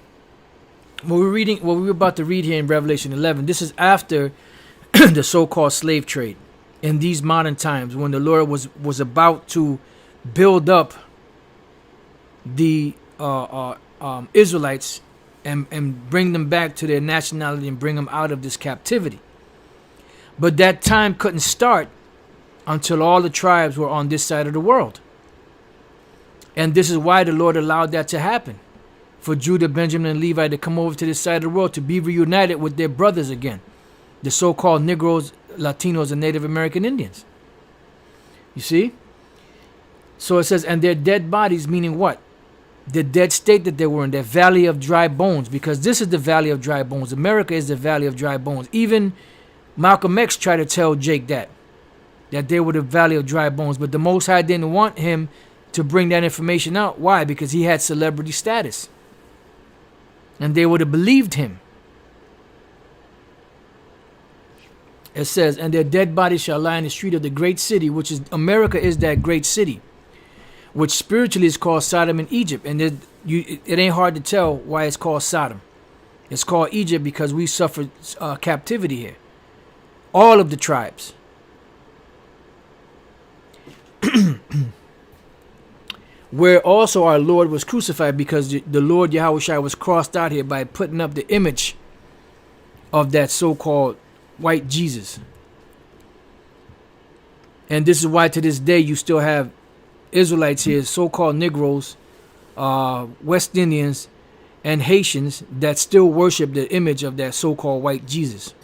what we're about to read here in Revelation 11. This is after the so-called slave trade in these modern times, when the Lord was about to build up the Israelites and bring them back to their nationality and bring them out of this captivity. But that time couldn't start until all the tribes were on this side of the world. And this is why the Lord allowed that to happen, for Judah, Benjamin, and Levi to come over to this side of the world to be reunited with their brothers again, the so-called Negroes, Latinos, and Native American Indians. You see? So it says, and their dead bodies, meaning what? The dead state that they were in, that valley of dry bones, because this is the valley of dry bones. America is the valley of dry bones. Even Malcolm X tried to tell Jake that they were the valley of dry bones, but the Most High didn't want him to bring that information out. Why? Because he had celebrity status, and they would have believed him. It says, and their dead bodies shall lie in the street of the great city, which is America, is that great city, which spiritually is called Sodom and Egypt. And it ain't hard to tell why it's called Sodom. It's called Egypt because we suffered captivity here. All of the tribes. Where also our Lord was crucified, because the Lord Yahawashi was crossed out here by putting up the image of that so-called white Jesus. And this is why to this day you still have Israelites here, so-called Negroes, West Indians, and Haitians that still worship the image of that so-called white Jesus.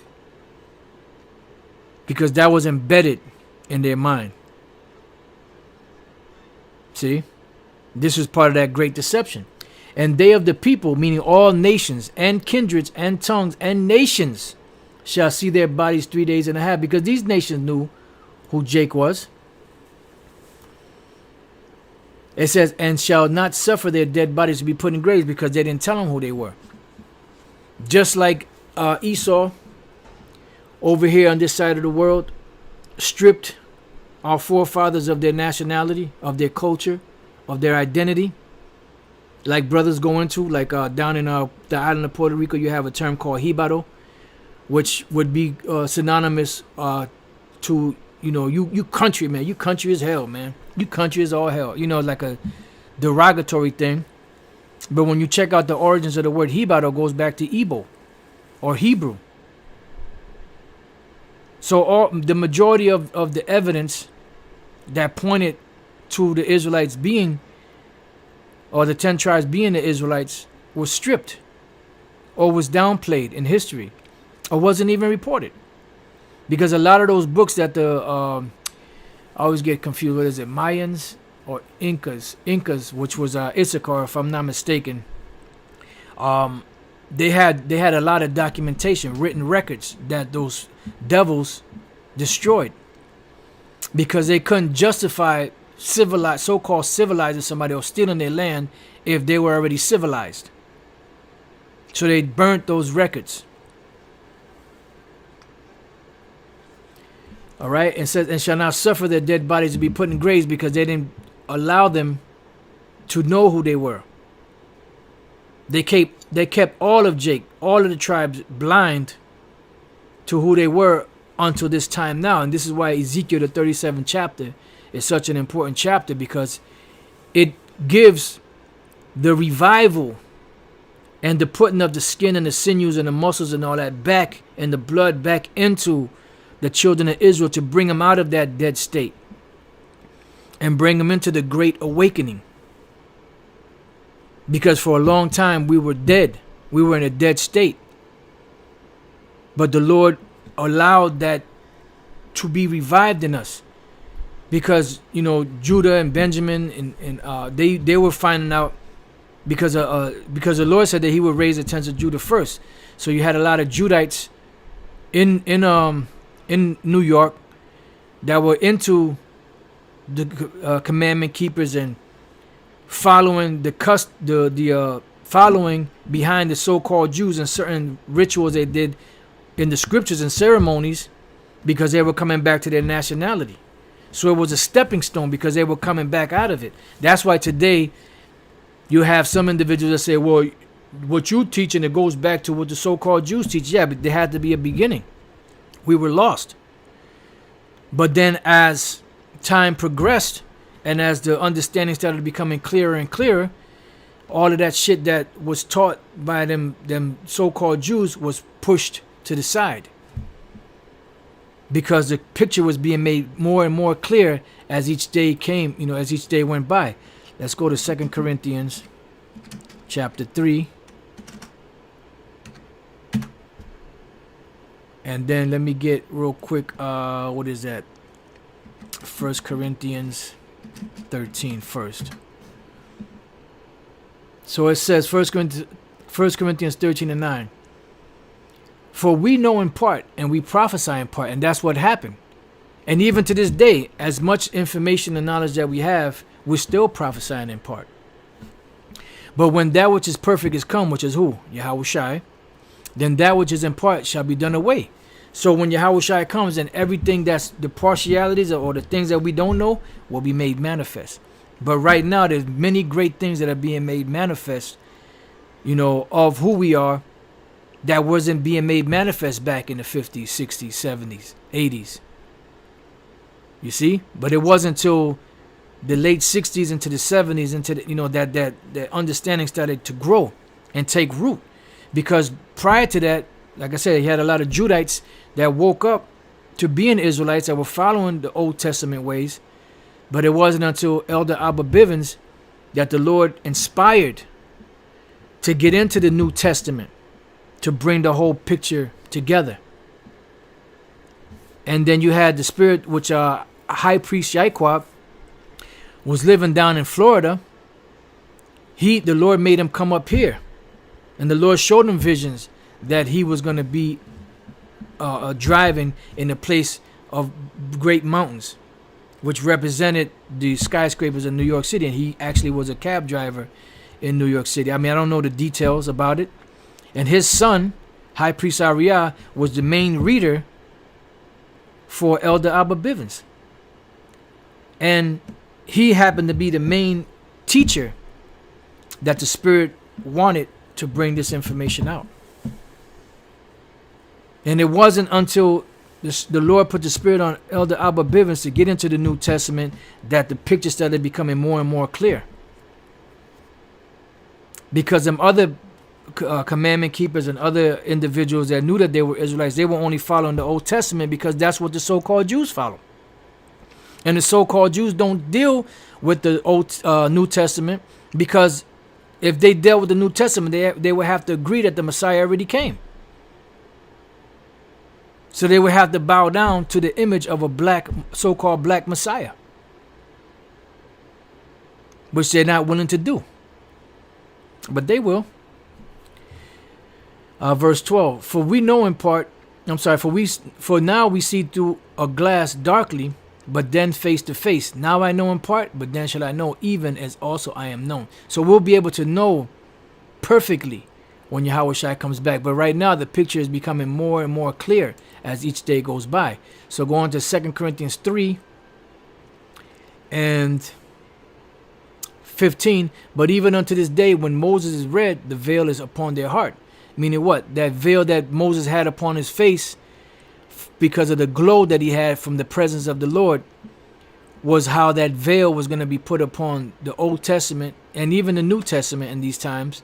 Because that was embedded in their mind. See? This was part of that great deception. And they of the people, meaning all nations and kindreds and tongues and nations, shall see their bodies 3 days and a half. Because these nations knew who Jake was. It says, and shall not suffer their dead bodies to be put in graves, because they didn't tell them who they were. Just like Esau over here on this side of the world stripped our forefathers of their nationality, of their culture, of their identity, like brothers go into, like down in the island of Puerto Rico, you have a term called hibaro, which would be synonymous to, you know, you country, man. You country as hell, man. You country is all hell. You know, like a derogatory thing. But when you check out the origins of the word hibaro, it goes back to Igbo or Hebrew. So the majority of the evidence that pointed to the Israelites being, or the 10 tribes being the Israelites, was stripped or was downplayed in history or wasn't even reported. Because a lot of those books that I always get confused, what is it, Mayans or Incas, which was Issachar, if I'm not mistaken, they had a lot of documentation, written records that those devils destroyed, because they couldn't justify so-called civilizing somebody or stealing their land if they were already civilized. So they burnt those records. All right, and says, and shall not suffer their dead bodies to be put in graves, because they didn't allow them to know who they were. They kept all of the tribes blind to who they were until this time now. And this is why Ezekiel, the 37th chapter, is such an important chapter, because it gives the revival and the putting of the skin and the sinews and the muscles and all that back, and the blood back into the children of Israel, to bring them out of that dead state and bring them into the great awakening. Because for a long time we were dead. We were in a dead state. But the Lord allowed that to be revived in us. Because, you know, Judah and Benjamin, and they were finding out, because the Lord said that he would raise the tents of Judah first. So you had a lot of Judites in New York that were into the commandment keepers and following following behind the so-called Jews and certain rituals they did in the scriptures and ceremonies, because they were coming back to their nationality. So it was a stepping stone, because they were coming back out of it. That's why today you have some individuals that say, well, what you teaching, it goes back to what the so-called Jews teach. Yeah, but there had to be a beginning. We were lost. But then as time progressed and as the understanding started becoming clearer and clearer, all of that shit that was taught by them so-called Jews was pushed to the side, because the picture was being made more and more clear as each day came, you know, as each day went by. Let's go to 2 Corinthians chapter 3. And then let me get real quick, what is that? 1 Corinthians 13 first. So it says 1 Corinthians 13 and 9. For we know in part and we prophesy in part, and that's what happened. And even to this day, as much information and knowledge that we have, we're still prophesying in part. But when that which is perfect is come, which is who? Yahawashi, then that which is in part shall be done away. So when Yahawashi comes, then everything that's the partialities or the things that we don't know will be made manifest. But right now, there's many great things that are being made manifest, you know, of who we are, that wasn't being made manifest back in the 50s, 60s, 70s, 80s. You see? But it wasn't until the late 60s into the 70s, into the, you know, that understanding started to grow and take root. Because prior to that, like I said, he had a lot of Judites that woke up to being Israelites that were following the Old Testament ways. But it wasn't until Elder Abba Bivens that the Lord inspired to get into the New Testament, to bring the whole picture together. And then you had the spirit, which High Priest Yaquab was living down in Florida. The Lord made him come up here, and the Lord showed him visions that he was going to be driving in a place of great mountains, which represented the skyscrapers in New York City. And he actually was a cab driver in New York City. I mean, I don't know the details about it. And his son, High Priest Ariah, was the main reader for Elder Abba Bivens. And he happened to be the main teacher that the Spirit wanted to bring this information out. And it wasn't until the Lord put the Spirit on Elder Abba Bivens to get into the New Testament that the picture started becoming more and more clear. Because them other commandment keepers and other individuals that knew that they were Israelites, they were only following the Old Testament because that's what the so-called Jews follow. And the so-called Jews don't deal with the New Testament, because if they dealt with the New Testament, they would have to agree that the Messiah already came. So they would have to bow down to the image of a so-called black Messiah, which they're not willing to do. But they will. Verse 12, for we know in part, for now we see through a glass darkly, but then face to face. Now I know in part, but then shall I know, even as also I am known. So we'll be able to know perfectly when YAHAWASHI comes back. But right now the picture is becoming more and more clear as each day goes by. So go on to 2 Corinthians 3 and 15. But even unto this day, when Moses is read, the veil is upon their heart. Meaning what? That veil that Moses had upon his face, because of the glow that he had from the presence of the Lord, was how that veil was going to be put upon the Old Testament and even the New Testament in these times,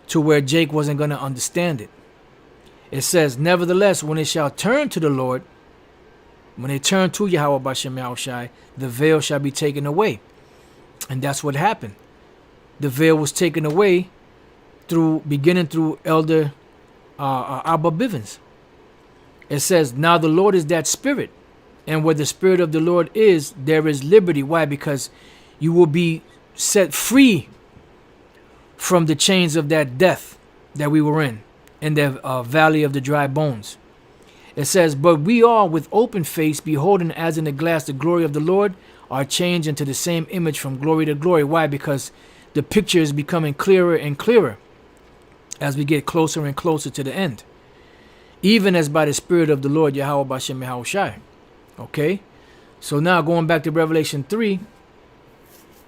to where Jake wasn't going to understand it. It says, nevertheless, when they shall turn to the Lord, when they turn to Yahweh Bashem Yahushai, the veil shall be taken away. And that's what happened. The veil was taken away beginning through Elder Abba Bivens. It says, now the Lord is that Spirit, and where the Spirit of the Lord is, there is liberty. Why? Because you will be set free from the chains of that death that we were in the valley of the dry bones. It says, but we all with open face, beholding as in a glass the glory of the Lord, are changed into the same image from glory to glory. Why? Because the picture is becoming clearer and clearer as we get closer and closer to the end. Even as by the Spirit of the Lord, Yahweh Bashem Yahushai. Okay? So now going back to Revelation 3,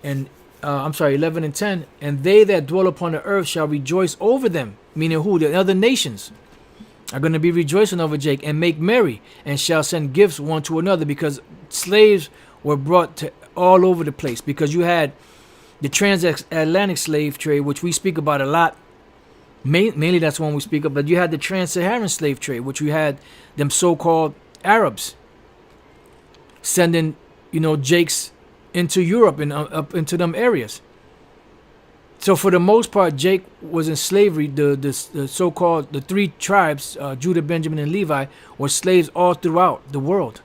and 11 and 10. And they that dwell upon the earth shall rejoice over them. Meaning who? The other nations are going to be rejoicing over Jake, and make merry, and shall send gifts one to another, because slaves were brought to all over the place. Because you had the transatlantic slave trade, which we speak about a lot. Mainly that's one we speak of. But you had the trans-Saharan slave trade, which we had them so-called Arabs sending, Jakes into Europe and up into them areas. So for the most part, Jake was in slavery. The so-called the three tribes, Judah, Benjamin, and Levi, were slaves all throughout the world.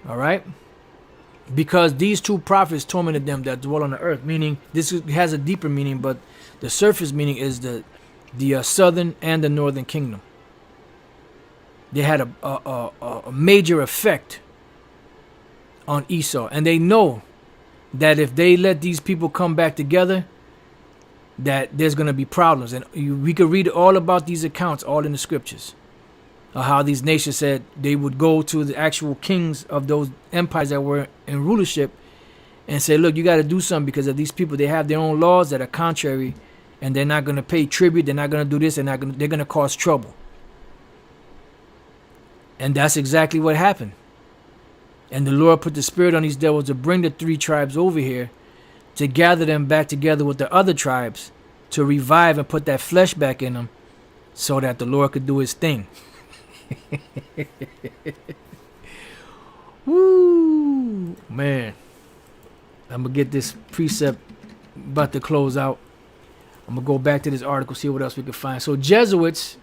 All right? Because these two prophets tormented them that dwell on the earth. Meaning, this has a deeper meaning, but the surface meaning is the southern and the northern kingdom. They had a major effect on Esau. And they know that if they let these people come back together, that there's going to be problems. And we could read all about these accounts all in the scriptures of how these nations said they would go to the actual kings of those empires that were in rulership and say, look, you got to do something because of these people. They have their own laws that are contrary, and they're not going to pay tribute. They're not going to do this. They're going to cause trouble. And that's exactly what happened. And the Lord put the spirit on these devils to bring the 3 tribes over here, to gather them back together with the other tribes, to revive and put that flesh back in them, so that the Lord could do his thing. Woo, man. I'm going to get this precept about to close out. I'm going to go back to this article, see what else we can find. So Jesuits,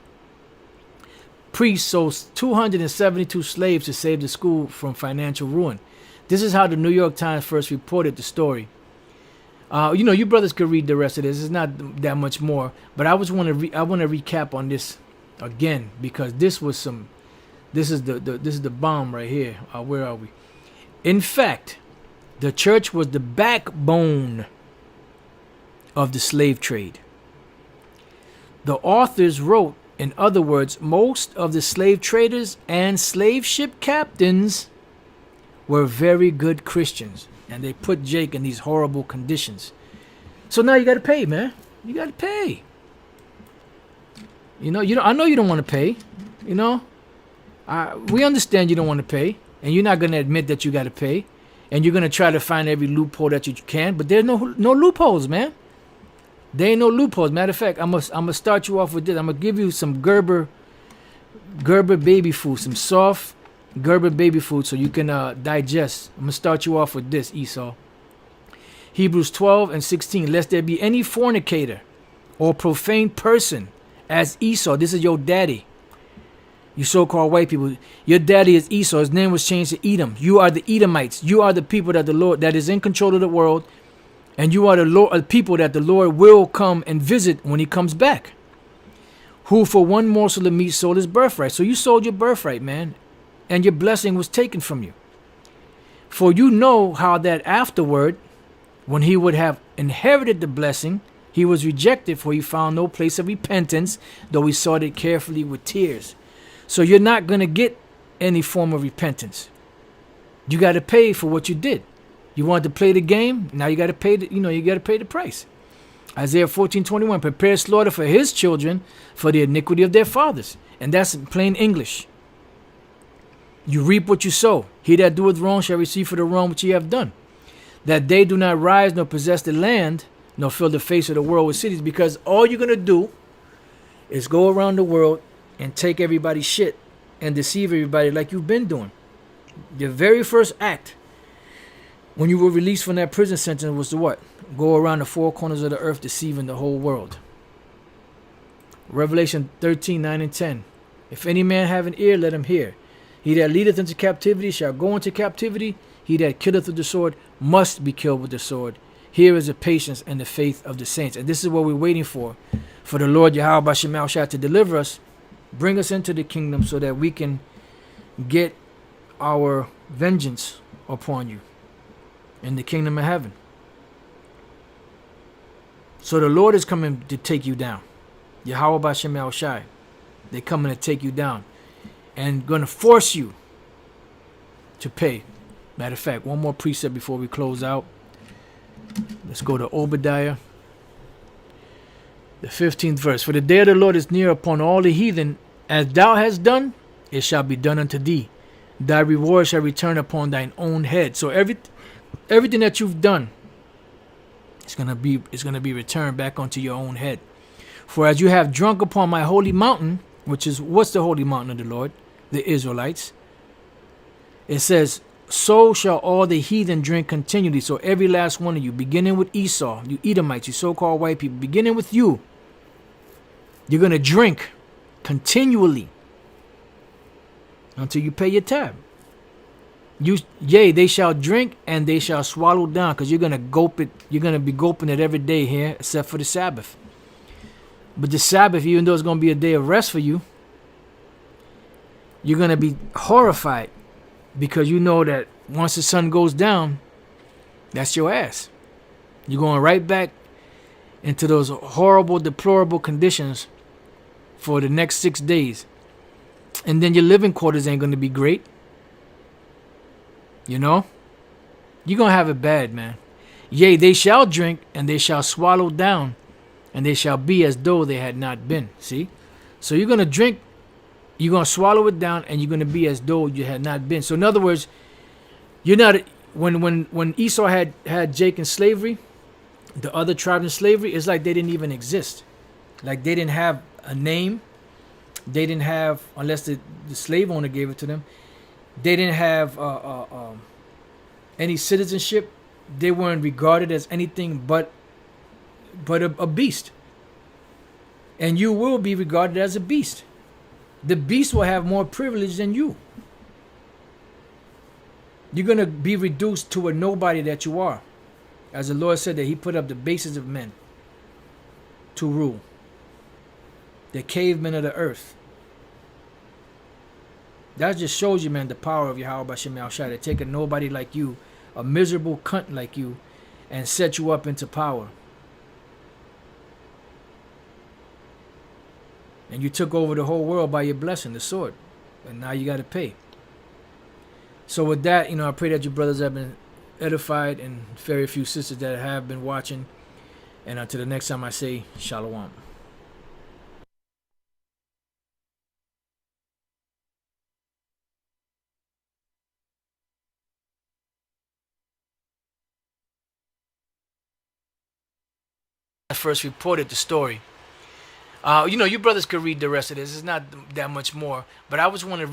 priests sold 272 slaves to save the school from financial ruin. This is how the New York Times first reported the story. You brothers could read the rest of this. It's not that much more, but I want to recap on this again, because this was some. This is the bomb right here. Where are we? In fact, the church was the backbone of the slave trade. The authors wrote, in other words, most of the slave traders and slave ship captains were very good Christians, and they put Jake in these horrible conditions. So now you got to pay, man. You got to pay. I know you don't want to pay. We understand you don't want to pay, and you're not going to admit that you got to pay, and you're going to try to find every loophole that you can. But there's no loopholes, man. There ain't no loopholes. Matter of fact, I'm gonna start you off with this. I'm gonna give you some Gerber baby food, some soft Gerber baby food, so you can digest. I'm gonna start you off with this, Esau. Hebrews 12:16. Lest there be any fornicator or profane person as Esau. This is your daddy. You so-called white people. Your daddy is Esau. His name was changed to Edom. You are the Edomites. You are the people that the Lord that is in control of the world. And you are the people that the Lord will come and visit when he comes back. Who for one morsel of meat sold his birthright. So you sold your birthright, man. And your blessing was taken from you. For you know how that afterward, when he would have inherited the blessing, he was rejected, for he found no place of repentance, though he sought it carefully with tears. So you're not going to get any form of repentance. You got to pay for what you did. You wanted to play the game, now you got to pay the price. Isaiah 14:21, prepare slaughter for his children for the iniquity of their fathers. And that's in plain English. You reap what you sow. He that doeth wrong shall receive for the wrong which ye have done. That they do not rise nor possess the land, nor fill the face of the world with cities, because all you're going to do is go around the world and take everybody's shit and deceive everybody like you've been doing. Your very first act when you were released from that prison sentence was to what? Go around the 4 corners of the earth deceiving the whole world. Revelation 13:9-10. If any man have an ear, let him hear. He that leadeth into captivity shall go into captivity. He that killeth with the sword must be killed with the sword. Here is the patience and the faith of the saints. And this is what we're waiting for the Lord YAHAWASHI to deliver us, bring us into the kingdom so that we can get our vengeance upon you in the kingdom of heaven. So the Lord is coming to take you down. YAHAWASHI. They're coming to take you down and going to force you to pay. Matter of fact, one more precept before we close out. Let's go to Obadiah, the 15th verse. For the day of the Lord is near upon all the heathen. As thou hast done, it shall be done unto thee. Thy reward shall return upon thine own head. So everything that you've done, it's gonna be returned back onto your own head. For as you have drunk upon my holy mountain, which is what's the holy mountain of the Lord? The Israelites. It says, so shall all the heathen drink continually. So every last one of you, beginning with Esau, you Edomites, you so-called white people, beginning with you, you're gonna drink continually until you pay your tab. They shall drink and they shall swallow down, because you're gonna gulp it. You're gonna be gulping it every day here, except for the Sabbath. But the Sabbath, even though it's gonna be a day of rest for you, you're gonna be horrified, because you know that once the sun goes down, that's your ass. You're going right back into those horrible, deplorable conditions for the next 6 days. And then your living quarters ain't going to be great. You know? You're going to have it bad, man. Yea, they shall drink, and they shall swallow down, and they shall be as though they had not been. See? So you're going to drink, you're going to swallow it down, and you're going to be as though you had not been. So in other words, you're not, when Esau had Jacob in slavery, the other tribes in slavery, it's like they didn't even exist. Like they didn't have a name. They didn't have, unless the slave owner gave it to them, they didn't have any citizenship. They weren't regarded as anything but a beast. And you will be regarded as a beast. The beast will have more privilege than you. You're going to be reduced to a nobody that you are. As the Lord said that he put up the bases of men to rule. The cavemen of the earth. That just shows you, man, the power of Yahweh B'Shem Yahushua to take a nobody like you, a miserable cunt like you, and set you up into power. And you took over the whole world by your blessing, the sword. And now you got to pay. So with that, I pray that you brothers have been edified, and very few sisters that have been watching. And until the next time I say, Shalom. I first reported the story. You brothers could read the rest of this. It's not that much more, but I want to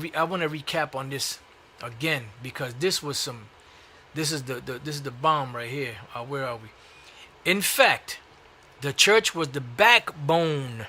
recap on this again, because this is the bomb right here. Where are we? In fact, the church was the backbone